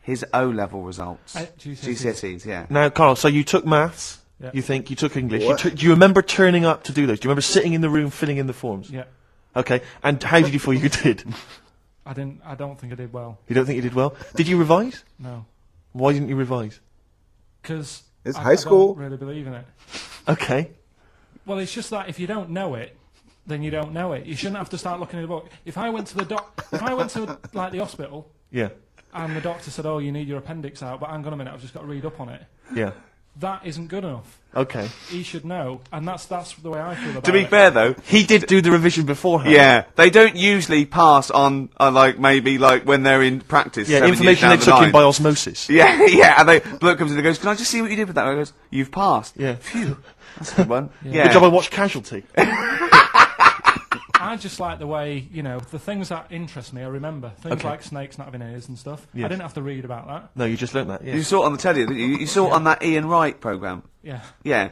his O-level results. GCSEs, yeah. Now, Carl, so you took maths. Yeah. You think you took English. What? Do you remember turning up to do those? Do you remember sitting in the room filling in the forms? Yeah. Okay. And how did you feel you did? I don't think I did well. You don't think you did well? Did you revise? No. Why didn't you revise? Because It's high school. I don't really believe in it. Okay. Well, it's just that if you don't know it, then you don't know it. You shouldn't have to start looking at a book. If I went to like the hospital Yeah. and the doctor said, "Oh, you need your appendix out," but hang on a minute, I've just got to read up on it. Yeah. That isn't good enough. Okay. He should know, and that's the way I feel about it. To be fair, though, He did do the revision beforehand. yeah, they don't usually pass on, like, maybe, like, when they're in practice. Yeah, 7 years information down they the took in line. by osmosis. Yeah, yeah, and the bloke comes in and goes, can I just see what you did with that? And I goes, you've passed. Yeah. Phew, that's a good one. Yeah. Yeah. Good job I watched Casualty. I just like the way, the things that interest me, I remember. Things Okay. like snakes not having ears and stuff. Yes. I didn't have to read about that. No, you just learnt that, yeah. You saw it on the telly, didn't you? You saw it on that Ian Wright programme. Yeah. Yeah.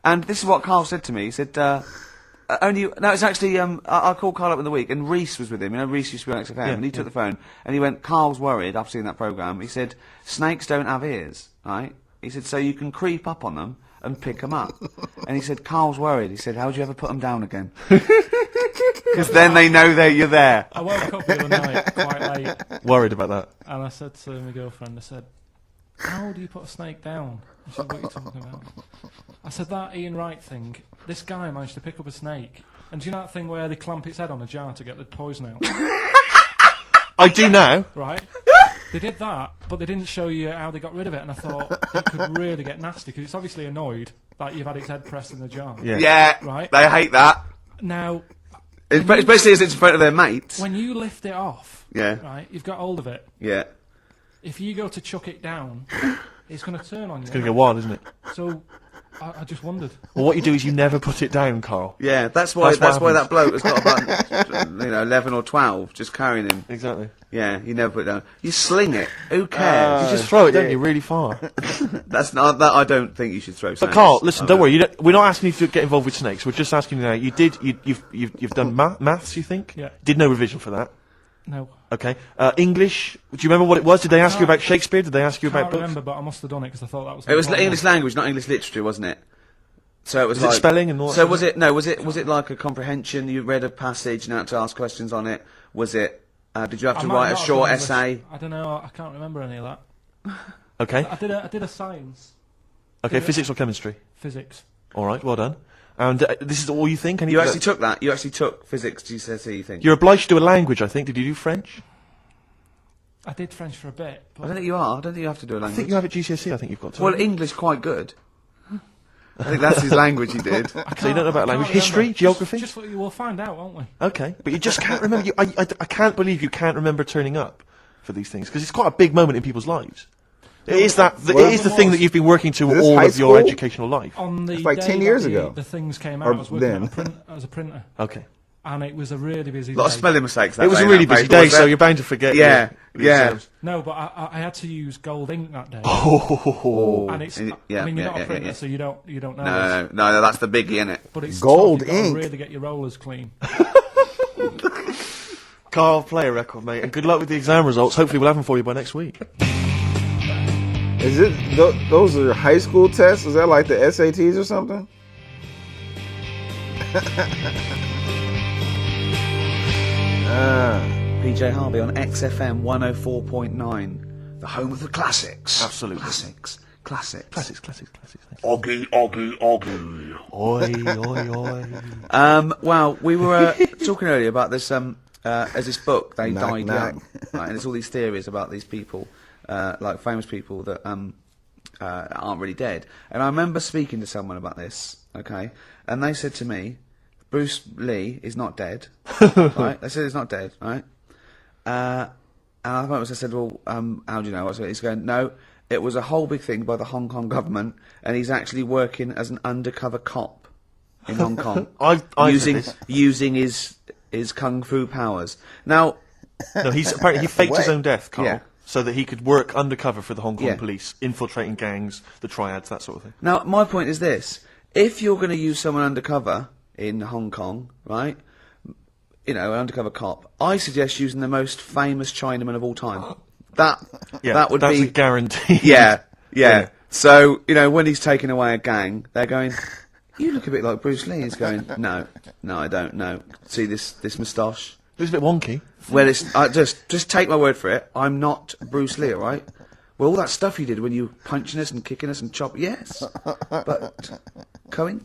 And this is what Carl said to me. He said, it's actually, I called Carl up in the week, and Reese was with him. You know, Reese used to be on XFM, Yeah, and he took the phone, and he went, Carl's worried, I've seen that programme. He said, snakes don't have ears, right? He said, so you can creep up on them and pick them up. And he said, Carl's worried. He said, how do you ever put them down again? Because then they know you're there. I woke up the other night quite late, Worried about that. and I said to my girlfriend, I said, how do you put a snake down? She said, what are you talking about? I said, that Ian Wright thing, this guy managed to pick up a snake. And do you know that thing where they clamp its head on a jar to get the poison out? I do now. Right? They did that, but they didn't show you how they got rid of it, and I thought it could really get nasty, because it's obviously annoyed that you've had its head pressed in the jar. Yeah. Right? They hate that. Now, Especially as it's in front of their mates. when you lift it off, Yeah. right, you've got hold of it. Yeah. If you go to chuck it down, it's going to turn on you. It's going to go wild, isn't it? So, I just wondered. Well, what you do is you never put it down, Carl. Yeah, that's why That's what that bloke has got about 11 or 12 just carrying him. Exactly. Yeah, you never put it down. You sling it. Who cares? You just throw it, don't you, really far. That's not that. I don't think you should throw. But Carl, listen, don't worry. We're not asking you to get involved with snakes. We're just asking you now. You've done maths, you think? Yeah. Did no revision for that. No. Okay. English. Do you remember what it was? Did they ask you about Shakespeare? Did they ask you I can't about books? remember, but I must have done it because I thought that was... It was important. English language, not English literature, wasn't it? So it was Is it like spelling and all that So sort was of it? No, was it like a comprehension? You read a passage and had to ask questions on it. Was it? Did you have I to might write a not have short done English. essay? I don't know. I can't remember any of that. Okay. I did a science, Okay. Physics or chemistry? physics. All right. Well done. And this is all you think? You actually took that. You actually took physics GCSE. You think? You're obliged to do a language, I think. Did you do French? I did French for a bit. I don't think you are. I don't think you have to do a I language. think you have at GCSE. I think you've got to. Well, English quite good. I think that's his language he did. So you don't know about I language, can't history, remember. geography. Just we'll find out, won't we? Okay, but you just can't remember. I can't believe you can't remember turning up for these things because it's quite a big moment in people's lives. It is the thing that you've been working to Is this all high of your school? educational life. On the It's like day 10 years that ago. the things came Or out, I was working then. as a printer, Okay, and it was a really busy A lot of day. spelling mistakes. That it was day, a really that busy paper, day, wasn't so it? you're bound to forget. Yeah, your yeah. exams. No, but I had to use gold ink that day, Oh, and it's. Yeah, I mean, you're yeah, not a yeah, printer, yeah. so you don't know. this. No, that's the biggie, innit? But it's Gold tough, you've ink. got to really get your rollers clean. Carl, play a record, mate, and good luck with the exam results. Hopefully, we'll have them for you by next week. Is it those are high school tests? Is that like the SATs or something? PJ Harvey on XFM 104.9, the home of the classics. Absolutely. Classics. Classics. Oggy. Oi, oi. Well, we were talking earlier about this. As this book, They Knock, Died knock. Young, right? And there's all these theories about these people, like famous people that aren't really dead. And I remember speaking to someone about this, okay, and they said to me, Bruce Lee is not dead, right? They said he's not dead, right? And I said, well, how do you know? He's going, no, it was a whole big thing by the Hong Kong government, and he's actually working as an undercover cop in Hong Kong, I've using heard this. using his kung fu powers. Now, No, apparently he faked his own death, Carl, Yeah. so that he could work undercover for the Hong Kong Yeah. police, infiltrating gangs, the triads, that sort of thing. Now, my point is this: if you're going to use someone undercover in Hong Kong, right? You know, an undercover cop. I suggest using the most famous Chinaman of all time. That would that's be a guarantee. Yeah. Yeah. So, you know, when he's taking away a gang, they're going, you look a bit like Bruce Lee. He's going, no, I don't know. See this moustache? It was a bit wonky. Well, it's, just take my word for it. I'm not Bruce Lee, all right? Well, all that stuff you did when you were punching us and kicking us and chopping, yes. But,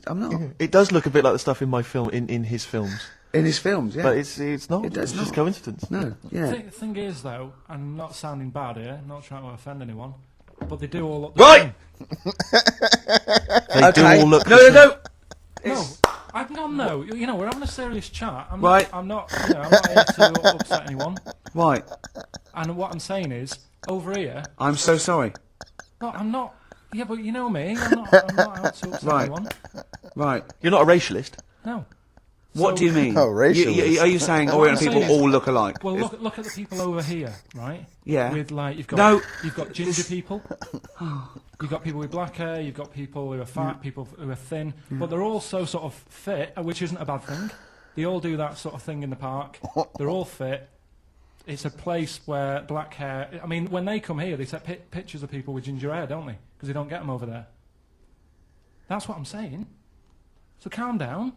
I'm not. It does look a bit like the stuff in my film, in his films. In his films, yeah. But it's not. It does It's just not. coincidence. No, yeah. The thing is, though, I'm not sounding bad here, not trying to offend anyone, but they do all look the Right! same. They do all look. No. No, no. You know, we're having a serious chat. I'm Right. I'm not here to upset anyone. Right. And what I'm saying is, over here, I'm so sorry. no, I'm not. Yeah, but you know me. I'm not out to upset Right. anyone. Right. You're not a racialist. No. What So- do you mean? Oh, racialist. Are you saying What Orient I'm people saying is- all look alike? Well, look at the people over here, right? Yeah. With like you've got ginger people, you've got people with black hair, you've got people who are fat, people who are thin, but they're all so sort of fit, which isn't a bad thing. They all do that sort of thing in the park. They're all fit. It's a place where black hair... I mean, when they come here, they take pictures of people with ginger hair, don't they? Because they don't get them over there. That's what I'm saying. So calm down.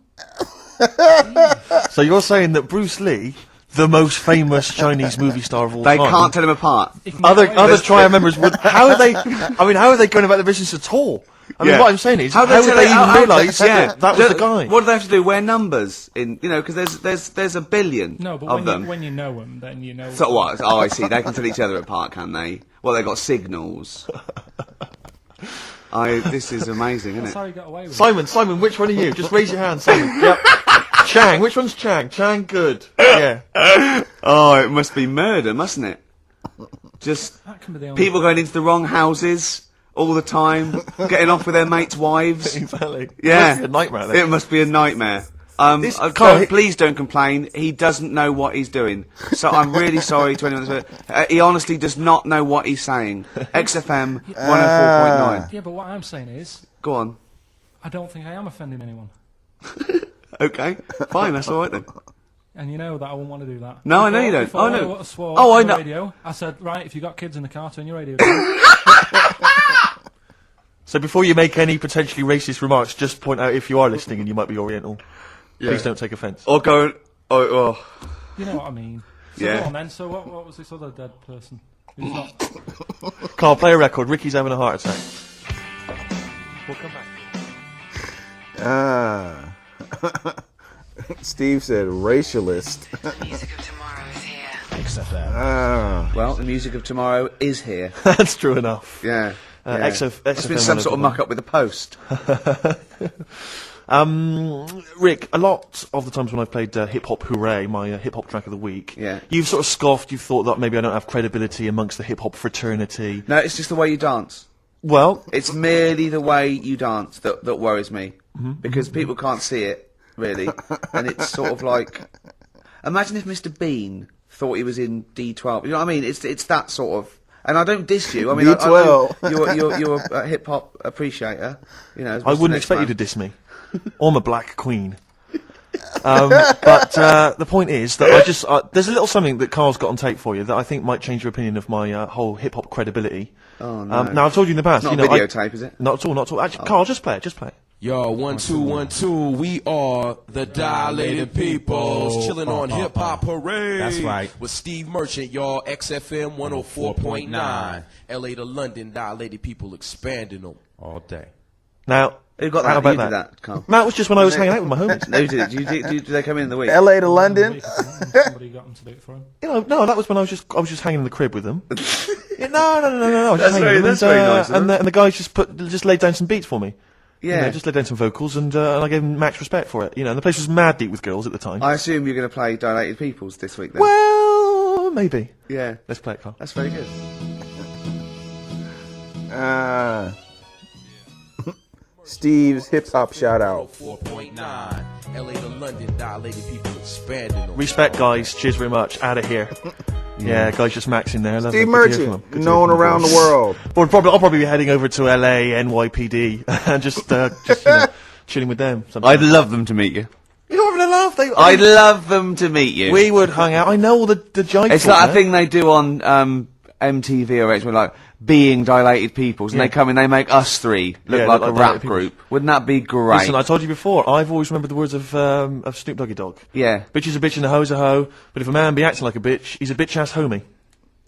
So you're saying that Bruce Lee, the most famous Chinese movie star of all They time... can't tell him apart. Other trial members would... How are they... I mean, how are they going about the business at all? I mean, what I'm saying is, how would they even realise that was the guy? What do they have to do? Wear numbers in, because there's a billion No, but of them. when you know them, then you know... So what? Oh, I see. They can tell each other apart, can they? Well, they got signals. This is amazing, isn't That's it? how you got away with it. Simon, which one are you? Just raise your hand, Simon. Yep. Chang, which one's Chang? Chang, good. Yeah. Oh, it must be murder, mustn't it? Just That can be the only people going into the wrong houses all the time, getting off with their mates' wives. Exactly. Yeah. It must be a nightmare, then. It must be a nightmare. Please don't complain. He doesn't know what he's doing. So I'm really sorry to anyone that's... he honestly does not know what he's saying. XFM 104.9. Yeah, but what I'm saying is, Go on. I don't think I am offending anyone. Okay, fine, that's all right then. And you know that I wouldn't want to do that. No, I know you don't. Before Oh, no. I swore Oh, I on the know. radio, I said, right, if you've got kids in the car, turn your radio down. So before you make any potentially racist remarks, just point out if you are listening and you might be Oriental. Please don't take offence. Or go... Oh. You know what I mean. So Yeah. go on then, so what was this other dead person? Who's not... Carl, play a record. Ricky's having a heart attack. We'll come back. Steve said racialist. Music of tomorrow is here. XFM. Well, the music of tomorrow is here. That's true enough. Yeah. XFM It's been some sort of muck-up with the post. Rick, a lot of the times when I've played Hip Hop Hooray, my hip hop track of the week, Yeah. you've sort of scoffed, you've thought that maybe I don't have credibility amongst the hip hop fraternity. No, it's just the way you dance. Well, It's merely the way you dance that worries me. Because people can't see it, really. And it's sort of like... Imagine if Mr. Bean thought he was in D12. You know what I mean? It's that sort of... And I don't diss you. I mean, D12. you're a hip-hop appreciator. You know, as I Mr. wouldn't Next expect you Man. to diss me. I'm a black queen. But the point is that there's a little something that Carl's got on tape for you that I think might change your opinion of my whole hip-hop credibility. Oh, no. Now, I've told you in the past. It's not a videotape, is it? Not at all. Actually, Carl, just play it. Yo, 1 2 1 2. We are the Dilated Peoples, chilling on Hip Hop Parade. That's right. With Steve Merchant, y'all. XFM 104.9. LA to London, Dilated People expanding them All day. Now, Who got how that? about You did that, Carl. That was just when I was hanging out with my homies. No, you did. Did they come in the week? LA to London. Somebody got them to do it for him. No, that was when I was just hanging in the crib with them. Yeah, no. I was just hanging with them, that's very nice of and them. the guys just laid down some beats for me. Yeah. You know, just laid down some vocals, and I gave them max respect for it. You know, and the place was mad deep with girls at the time. I assume you're going to play Dilated Peoples this week then? Well, maybe. Yeah. Let's play it, Carl. That's very good. Steve's hip hop shout out. 4.9. LA to London, Dilated People expanding them. Respect, guys. Cheers very much. Out of here. Yeah, guys, just maxing there. Lovely. Steve Good to hear from Merchant, him. Good to known hear from around him. the world. Well, I'll probably be heading over to LA, NYPD, and just chilling with them. I'd love them to meet you. You're having a laugh. I'd love them to meet you. We would hang out. I know all the jive. It's like a thing they do on MTV or H, like being Dilated Peoples, and Yeah. they come in, they make us three look Yeah, like look a like rap Dilated Peoples. group. Wouldn't that be great? Listen, I told you before, I've always remembered the words of Snoop Doggy Dogg. Yeah. Bitch is a bitch and a hoe's a hoe, but if a man be acting like a bitch, he's a bitch-ass homie.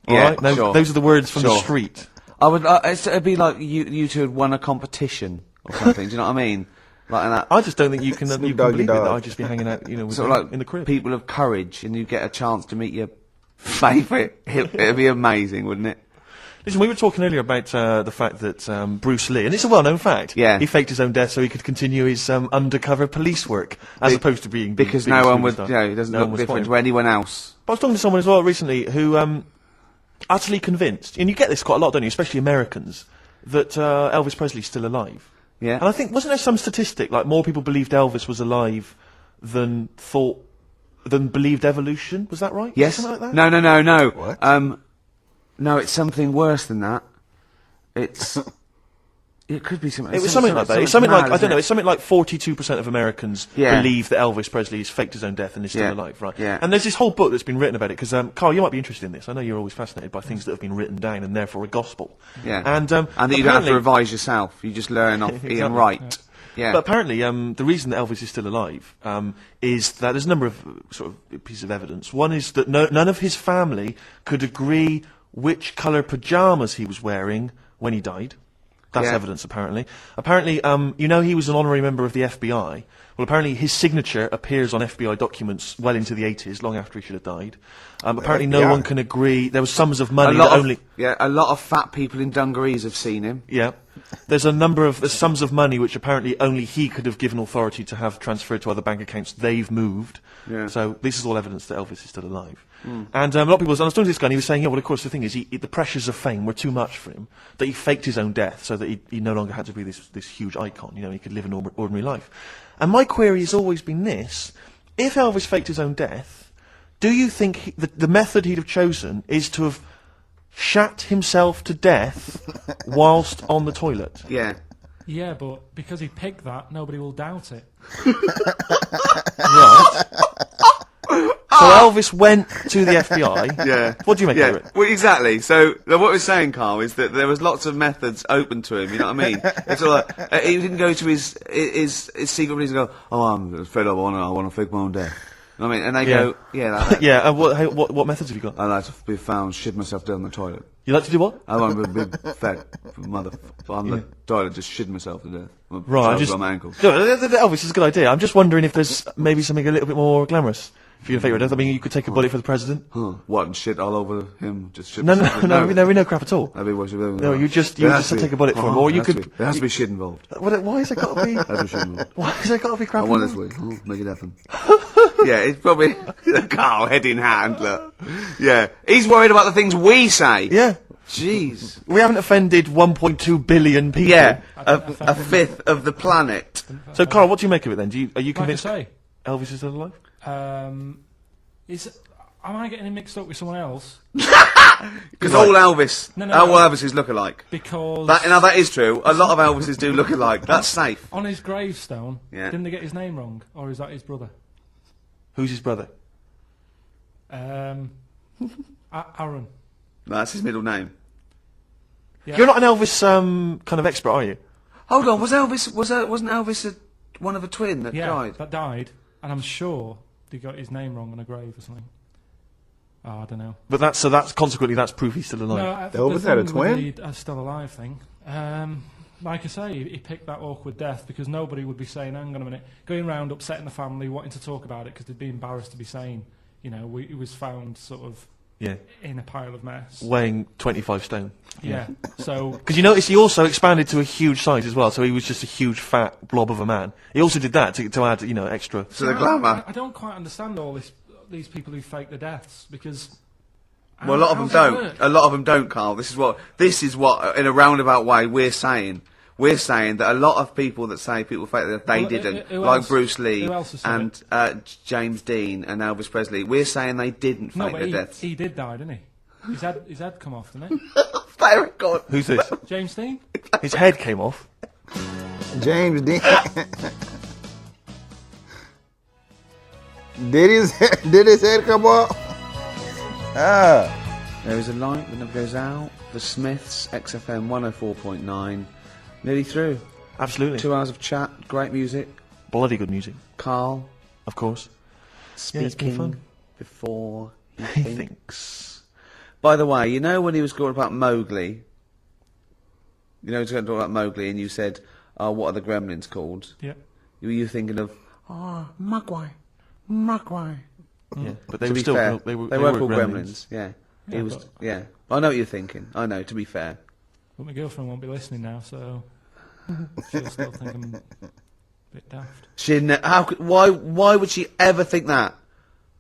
Yeah, Alright? sure. Those are the words from the Sure. street. I would. It'd be like you two had won a competition or something. Do you know what I mean? Like that. I just don't think you can Snoop you can Doggy believe it that Dogg. I'd just be hanging out, with Sort of them like in the crib. people of courage, and you get a chance to meet your favourite. It'd be amazing, wouldn't it? Listen, we were talking earlier about the fact that Bruce Lee, and it's a well-known fact, Yeah. he faked his own death so he could continue his undercover police work, as opposed to being Because being no a one would. superstar. He doesn't No one look was different spotting to him. anyone else. But I was talking to someone as well recently who utterly convinced, and you get this quite a lot, don't you, especially Americans, that Elvis Presley's still alive. Yeah. And I think, wasn't there some statistic, like more people believed Elvis was alive than believed evolution? Was that right? Yes. Something like that? No. What? No, it's something worse than that. It's It could be something. It was something like that. It's something like, I don't know, It? it's something like 42% of Americans believe that Elvis Presley has faked his own death and is still alive, right? Yeah. And there's this whole book that's been written about it, because, Carl, you might be interested in this. I know you're always fascinated by things that have been written down and therefore a gospel. Yeah. And that you don't have to revise yourself. You just learn off Ian Wright. Yeah. But apparently, the reason that Elvis is still alive is that there's a number of sort of pieces of evidence. One is that none of his family could agree which colour pyjamas he was wearing when he died. That's evidence, apparently. Apparently, he was an honorary member of the FBI. Well, apparently his signature appears on FBI documents well into the 80s, long after he should have died. Apparently no one can agree. There was sums of money that only... a lot of fat people in dungarees have seen him. Yeah. There's a number of sums of money which apparently only he could have given authority to have transferred to other bank accounts. They've moved. Yeah. So this is all evidence that Elvis is still alive. And a lot of people... I was talking to this guy and he was saying, well, of course, the thing is, the pressures of fame were too much for him, that he faked his own death so that he no longer had to be this huge icon. He could live an ordinary life. And my query has always been this. If Elvis faked his own death, do you think the method he'd have chosen is to have shat himself to death whilst on the toilet? Yeah. Yeah, but because he picked that, nobody will doubt it. Right. So Elvis went to the FBI. Yeah. What do you make of it? Well, exactly. So what we're saying, Carl, is that there was lots of methods open to him. You know what I mean? It's all like, he didn't go to his secret police and go, "Oh, I'm fed up. I want to fake my own death." You know what I mean? And they go, "Yeah, like yeah." And what methods have you got? I like to be found shit myself down the toilet. You like to do what? I want to be a big fat mother on the toilet, just shitting myself to death. Right. On my ankles. No, Elvis is a good idea. I'm just wondering if there's maybe something a little bit more glamorous for your favourite death. I mean, you could take a bullet for the president. What, and shit all over him? Just shit No, myself? we no crap at all. That'd be what you No, you just take a bullet for him, or you could. There has to be shit involved. Why is there got to be? There has to be shit involved. Why is there got to be crap? I want this way. Make it happen. Yeah, it's probably Carl head in hand. Look. Yeah, he's worried about the things we say. Yeah. Jeez. We haven't offended 1.2 billion people. Yeah, a fifth of the planet. So, Carl, what do you make of it then? Are you Like I convinced say, Elvis is still alive? am I getting him mixed up with someone else? Because all Elvis, No, all Elvises look alike. Because That is true. A lot of Elvises do look alike. That's safe. on his gravestone, Yeah. didn't they get his name wrong, or is that his brother? Who's his brother? Aaron. That's his middle name. Yeah. You're not an Elvis kind of expert, are you? Hold on, wasn't Elvis one of a twin that died? that died, and I'm sure they got his name wrong on a grave or something. Oh, I don't know. But that's consequently that's proof he's still alive. No, Elvis had a twin? The still alive thing. Like I say, he picked that awkward death because nobody would be saying, hang on a minute, going round upsetting the family, wanting to talk about it because they'd be embarrassed to be saying, he was found sort of in a pile of mess. Weighing 25 stone. Yeah. So because you notice he also expanded to a huge size as well, so he was just a huge fat blob of a man. He also did that to add extra to the glamour. I don't quite understand all these people who fake the deaths because. Well, a lot of them don't. A lot of them don't, Carl. This is what, in a roundabout way, we're saying. We're saying that a lot of people that say people fake that they didn't, who like else? Bruce Lee Who else has said and James Dean and Elvis Presley, we're saying they didn't fake their deaths. He did die, didn't he? His head come off, didn't it? Very good. Who's this? James Dean? His head came off. James Dean. Did his head come off? There is a light that never goes out. The Smiths, XFM 104.9. Nearly through. Absolutely. 2 hours of chat, great music. Bloody good music. Carl Of course. speaking it's been fun. before He he thinks. thinks. By the way, when he was talking about Mowgli, he was going to talk about Mowgli, and you said, "Oh, what are the gremlins called?" Yeah. Were you thinking of, Mogwai? Yeah, but they To were be still fair, they were called gremlins. Yeah, Yeah, it was. but- Yeah, I know what you're thinking. I know. To be fair, But my girlfriend won't be listening now, so she'll still think I'm a bit daft. why would she ever think that?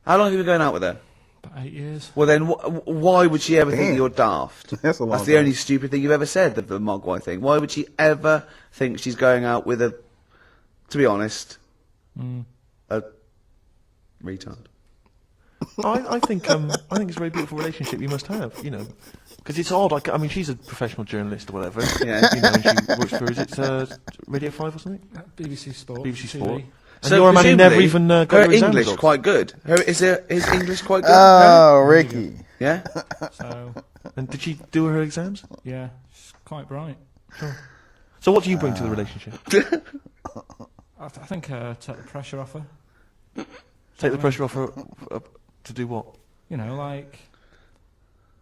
How long have you been going out with her? About 8 years. Well, then, why would she ever think Damn. you're daft? That's a long That's the time. only stupid thing you've ever said, the Mogwai thing. Why would she ever think she's going out with a, to be honest, a retard? I think it's a very beautiful relationship you must have. Because it's odd. Like, I mean, she's a professional journalist or whatever. Yeah. You know, and she works for, is it Radio 5 or something? BBC Sport. BBC TV. Sport. And So you're a man who never presumably, even got her your exam English results. quite good. Is English quite good? Oh, Ricky. Yeah. So, And did she do her exams? yeah, she's quite bright. So what do you bring to the relationship? I think take the pressure off her. Take the pressure off her to do what? You know, like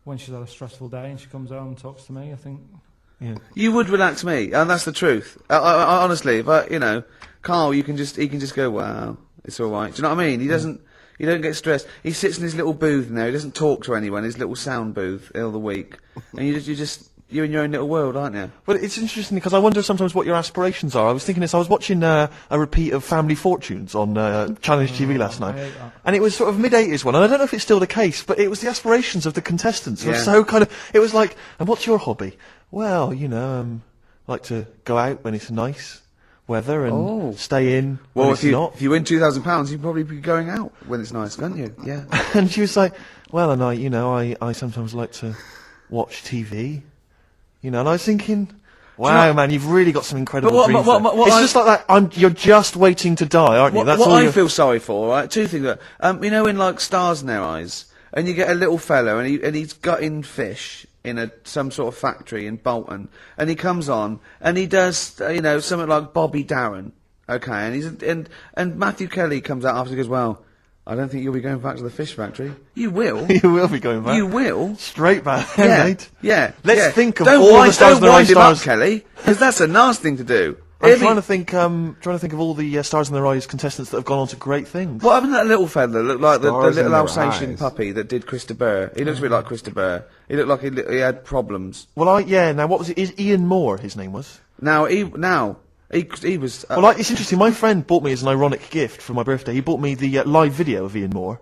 when she's had a stressful day and she comes home and talks to me, I think. Yeah. You would relax me, and that's the truth. I honestly, but you know, Carl, he can just go, wow, it's all right. Do you know what I mean? He doesn't. You don't get stressed. He sits in his little booth now. He doesn't talk to anyone. His little sound booth all the week, and you're in your own little world, aren't you? Well, it's interesting because I wonder sometimes what your aspirations are. I was thinking this. I was watching a repeat of Family Fortunes on Challenge TV last night, and it was sort of mid-80s one. And I don't know if it's still the case, but it was the aspirations of the contestants. It was so kind of. It was like, and what's your hobby? Well, you know, like to go out when it's nice weather and stay in when it's not. If you win £2,000, you'd probably be going out when it's nice, can't you? Yeah. And she was like, well, and I sometimes like to watch TV. You know, and I was thinking, wow, man, you've really got some incredible dreams. It's just like that. You're just waiting to die, aren't you? That's what all I feel sorry for, right? Two things. You know, in like Stars in Their Eyes, and you get a little fella, and he's gutting fish in some sort of factory in Bolton, and he comes on, and he does, you know, something like Bobby Darin, okay, and Matthew Kelly comes out after and goes, well, I don't think you'll be going back to the fish factory. You will. You will be going back. You will. Straight back, Yeah, mate. yeah. Let's think of don't all wind, the Stars in Don't Their Eyes wind him up, stars. Kelly, because that's a nasty thing to do. I'm trying to think of all the Stars in Their Eyes contestants that have gone on to great things. What happened to that little fella that looked like the Stars in little Their Alsatian Eyes. puppy that did Krista Burr? He looks a bit like Krista Burr. He looked like he had problems. Well, now what was it? Is Ian Moore his name was? He was. Well, it's interesting. My friend bought me as an ironic gift for my birthday. He bought me the live video of Ian Moore.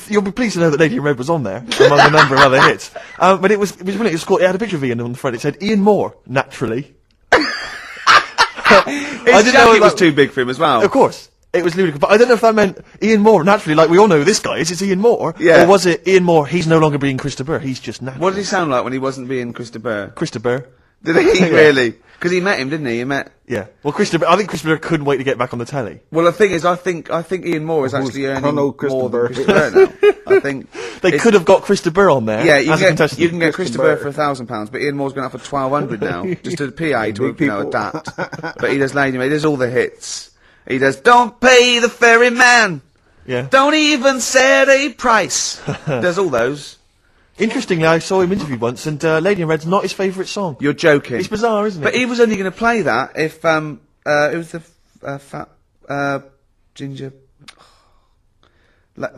You'll be pleased to know that Lady in Red was on there among a number of other hits. But it was brilliant. It had a picture of Ian on the front. It said Ian Moore, naturally. His jacket was too big for him as well. Of course. It was ludicrous, but I don't know if that meant Ian Moore, naturally, like we all know who this guy is, it's Ian Moore. Yeah. Or was it Ian Moore, he's no longer being Krista Burr, he's just natural. What did he sound like when he wasn't being Krista Burr? Krista Burr. Did he really? Because he met him, didn't he? He met. Yeah. Well, I think Krista Burr couldn't wait to get back on the telly. Well, the thing is, I think Ian Moore is actually earning Colonel more Krista than Burr? Krista Burr now. I think They could have got Krista Burr on there. Yeah, as a contestant. you can get Krista Burr Burr. for £1,000, but Ian Moore's going up for £1,200 now, just to PA to Big people. adapt. But he does Lady Maid. He does all the hits. He does Don't Pay the Ferryman. Yeah. Don't even set a price. Does all those. Interestingly, I saw him interviewed once, and Lady in Red's not his favourite song. You're joking. It's bizarre, isn't it? But he was only going to play that if it was the fat ginger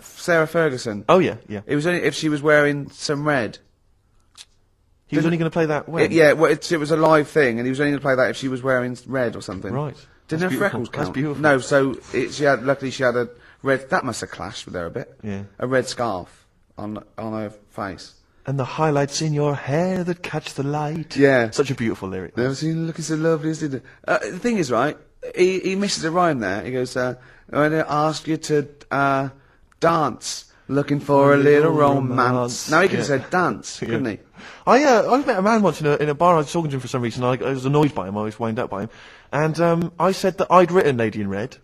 Sarah Ferguson. Oh yeah, yeah. It was only if she was wearing some red. He was only going to play that when? Well, it was a live thing, and he was only going to play that if she was wearing red or something. Right. Didn't That's her freckles beautiful. That's count? beautiful. No, so luckily she had a red. That must have clashed with her a bit. Yeah. A red scarf on her face. And the highlights in your hair that catch the light. Yeah. Such a beautiful lyric. Never seen you looking so lovely as did it. The thing is, right, he misses a rhyme there. He goes, I'm going to ask you to dance, looking for a little romance. Now he could have said dance, couldn't he? I met a man once in a bar. I was talking to him for some reason. I was annoyed by him. I was wound up by him. And I said that I'd written Lady in Red,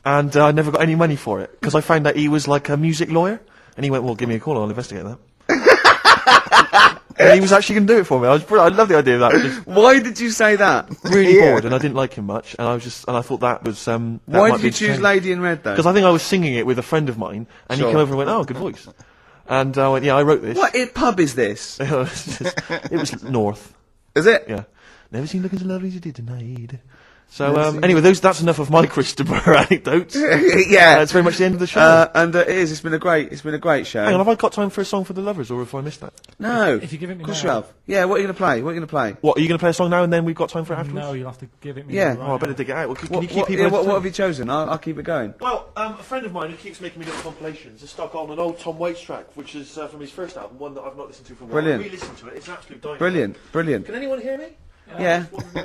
and I never got any money for it, because I found out he was like a music lawyer. And he went, well, give me a call, I'll investigate that. And he was actually going to do it for me. I love the idea of that. Just Why did you say that? really bored, and I didn't like him much, and I thought that was. Why did you choose Lady in Red though? Because I think I was singing it with a friend of mine, and Sure. he came over and went, "Oh, good voice," and I went, "Yeah, I wrote this." What pub is this? It was North. Is it? Yeah. Never seen looking so lovely as you did tonight. So anyway, that's enough of my Christopher anecdotes. Yeah. That's very much the end of the show. And it is. It's been a great show. Hang on, have I got time for a song for the lovers, or have I missed that? No. If you give it me Of course now. you have. Yeah. What are you going to play? What are you going to play? What, are you going to play a song now, and then we've got time for it afterwards? No, you'll have to give it me. Yeah. Right Oh, I better now. dig it out. Well, can you What, keep people what entertained? have you chosen? I'll keep it going. Well, a friend of mine who keeps making me little compilations has stuck on an old Tom Waits track, which is from his first album, one that I've not listened to for a while. Brilliant. I re-listened to it. It's an absolute dynamite. Brilliant. Can anyone hear me? Yeah.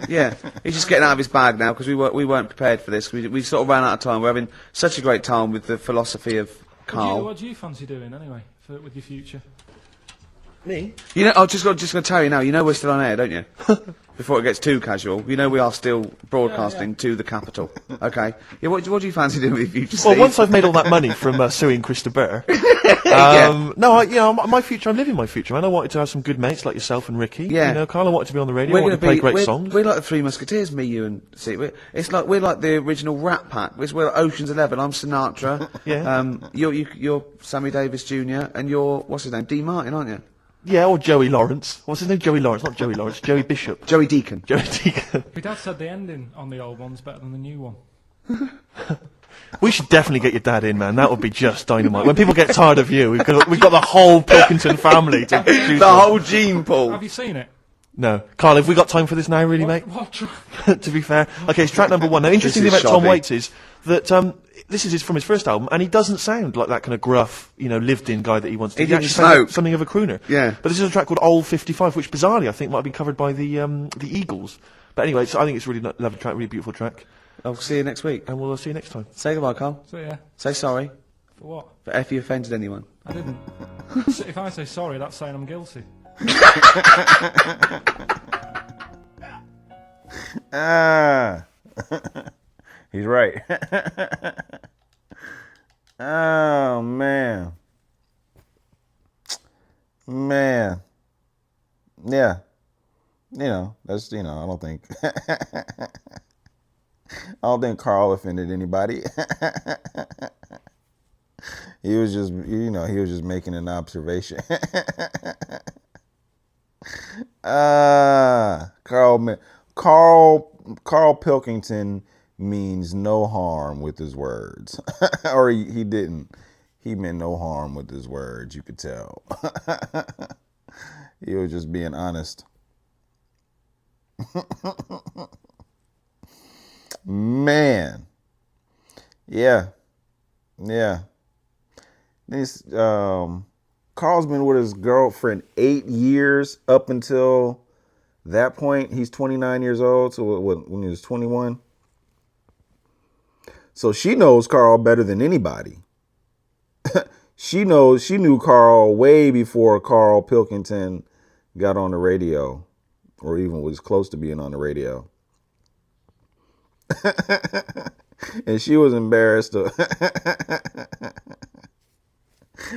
Yeah. He's just getting out of his bag now because we weren't prepared for this. We sort of ran out of time. We're having such a great time with the philosophy of Carl. What do you fancy doing anyway with your future? Me? You know, I'm just going to tell you now. You know we're still on air, don't you? Before it gets too casual, you know we are still broadcasting to the capital. Okay. Yeah. What do you fancy doing with your future? Well, Steve? once I've made all that money from suing Krista Burr, my future. I'm living my future, man. I wanted to have some good mates like yourself and Ricky. Yeah. You know, Carl, I wanted to be on the radio. I wanted to play great songs. We're like the Three Musketeers, me, you, and see. We're like the original Rat Pack. We're like Ocean's 11. I'm Sinatra. Yeah. You're Sammy Davis Jr. and you're what's his name? D. Martin, aren't you? Yeah, or Joey Lawrence. What's his name? Joey Lawrence, not Joey Lawrence. Joey Bishop. Joey Deacon. Joey Deacon. My dad said the ending on the old one's better than the new one. We should definitely get your dad in, man. That would be just dynamite. When people get tired of you, we've got the whole Pilkington family to choose The from. whole gene pool. Have you seen it? No. Carl, have we got time for this now, really, mate? What To be fair. Okay, it's track number 1. Now, interesting thing This about is Tom shoddy. Waits is that this is from his first album, and he doesn't sound like that kind of gruff, lived-in guy that he wants to. He didn't actually sounds like smoke. something of a crooner. Yeah. But this is a track called Old 55, which bizarrely I think might have been covered by the Eagles. But anyway, so I think it's a really lovely track, really beautiful track, I'll see you next week. and we'll see you next time. Say goodbye, Carl. So yeah, Say sorry for what? for if you offended anyone. I didn't. So if I say sorry, that's saying I'm guilty. He's right. Oh, man. Man. Yeah. That's, I don't think... I don't think Carl offended anybody. He was just, he was just making an observation. Carl Pilkington means no harm with his words. Or he didn't. He meant no harm with his words, you could tell. He was just being honest. Man. Yeah. This Carl's been with his girlfriend 8 years up until that point. He's 29 years old, so when he was 21. So she knows Carl better than anybody. She knew Carl way before Carl Pilkington got on the radio, or even was close to being on the radio. And she was embarrassed.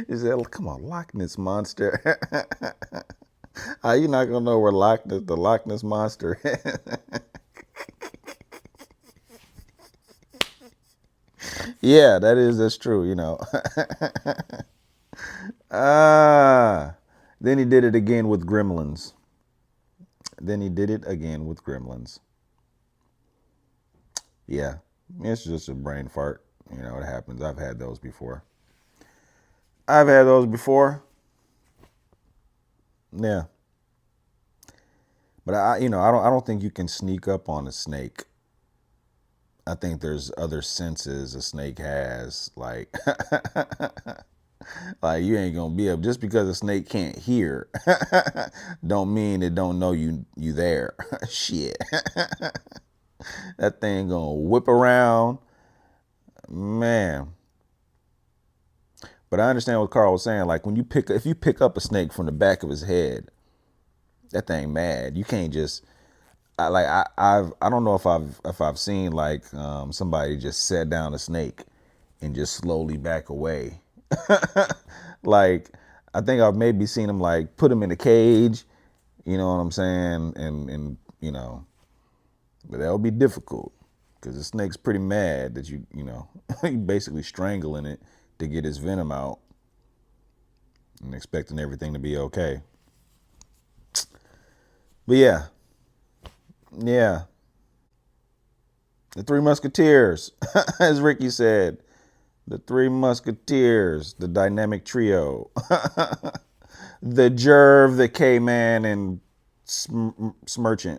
She said, "Come on, Loch Ness Monster." You're not gonna know where the Loch Ness Monster is. Yeah, that's true, Then he did it again with Gremlins. Yeah, it's just a brain fart. It happens. I've had those before. Yeah. But I don't think you can sneak up on a snake. I think there's other senses a snake has, like like you ain't gonna be able, just because a snake can't hear don't mean it don't know you there. Shit. That thing gonna whip around, man. But I understand what Carl was saying. Like if you pick up a snake from the back of his head, that thing mad. You can't just. I don't know if I've seen like somebody just set down a snake and just slowly back away. Like I think I've maybe seen him like put him in a cage. You know what I'm saying? And but that would be difficult because the snake's pretty mad that you basically strangling it to get his venom out and expecting everything to be okay. But yeah. The Three Musketeers, as Ricky said, the Three Musketeers, the dynamic trio, the Gerv, the K-Man, and Smerchant.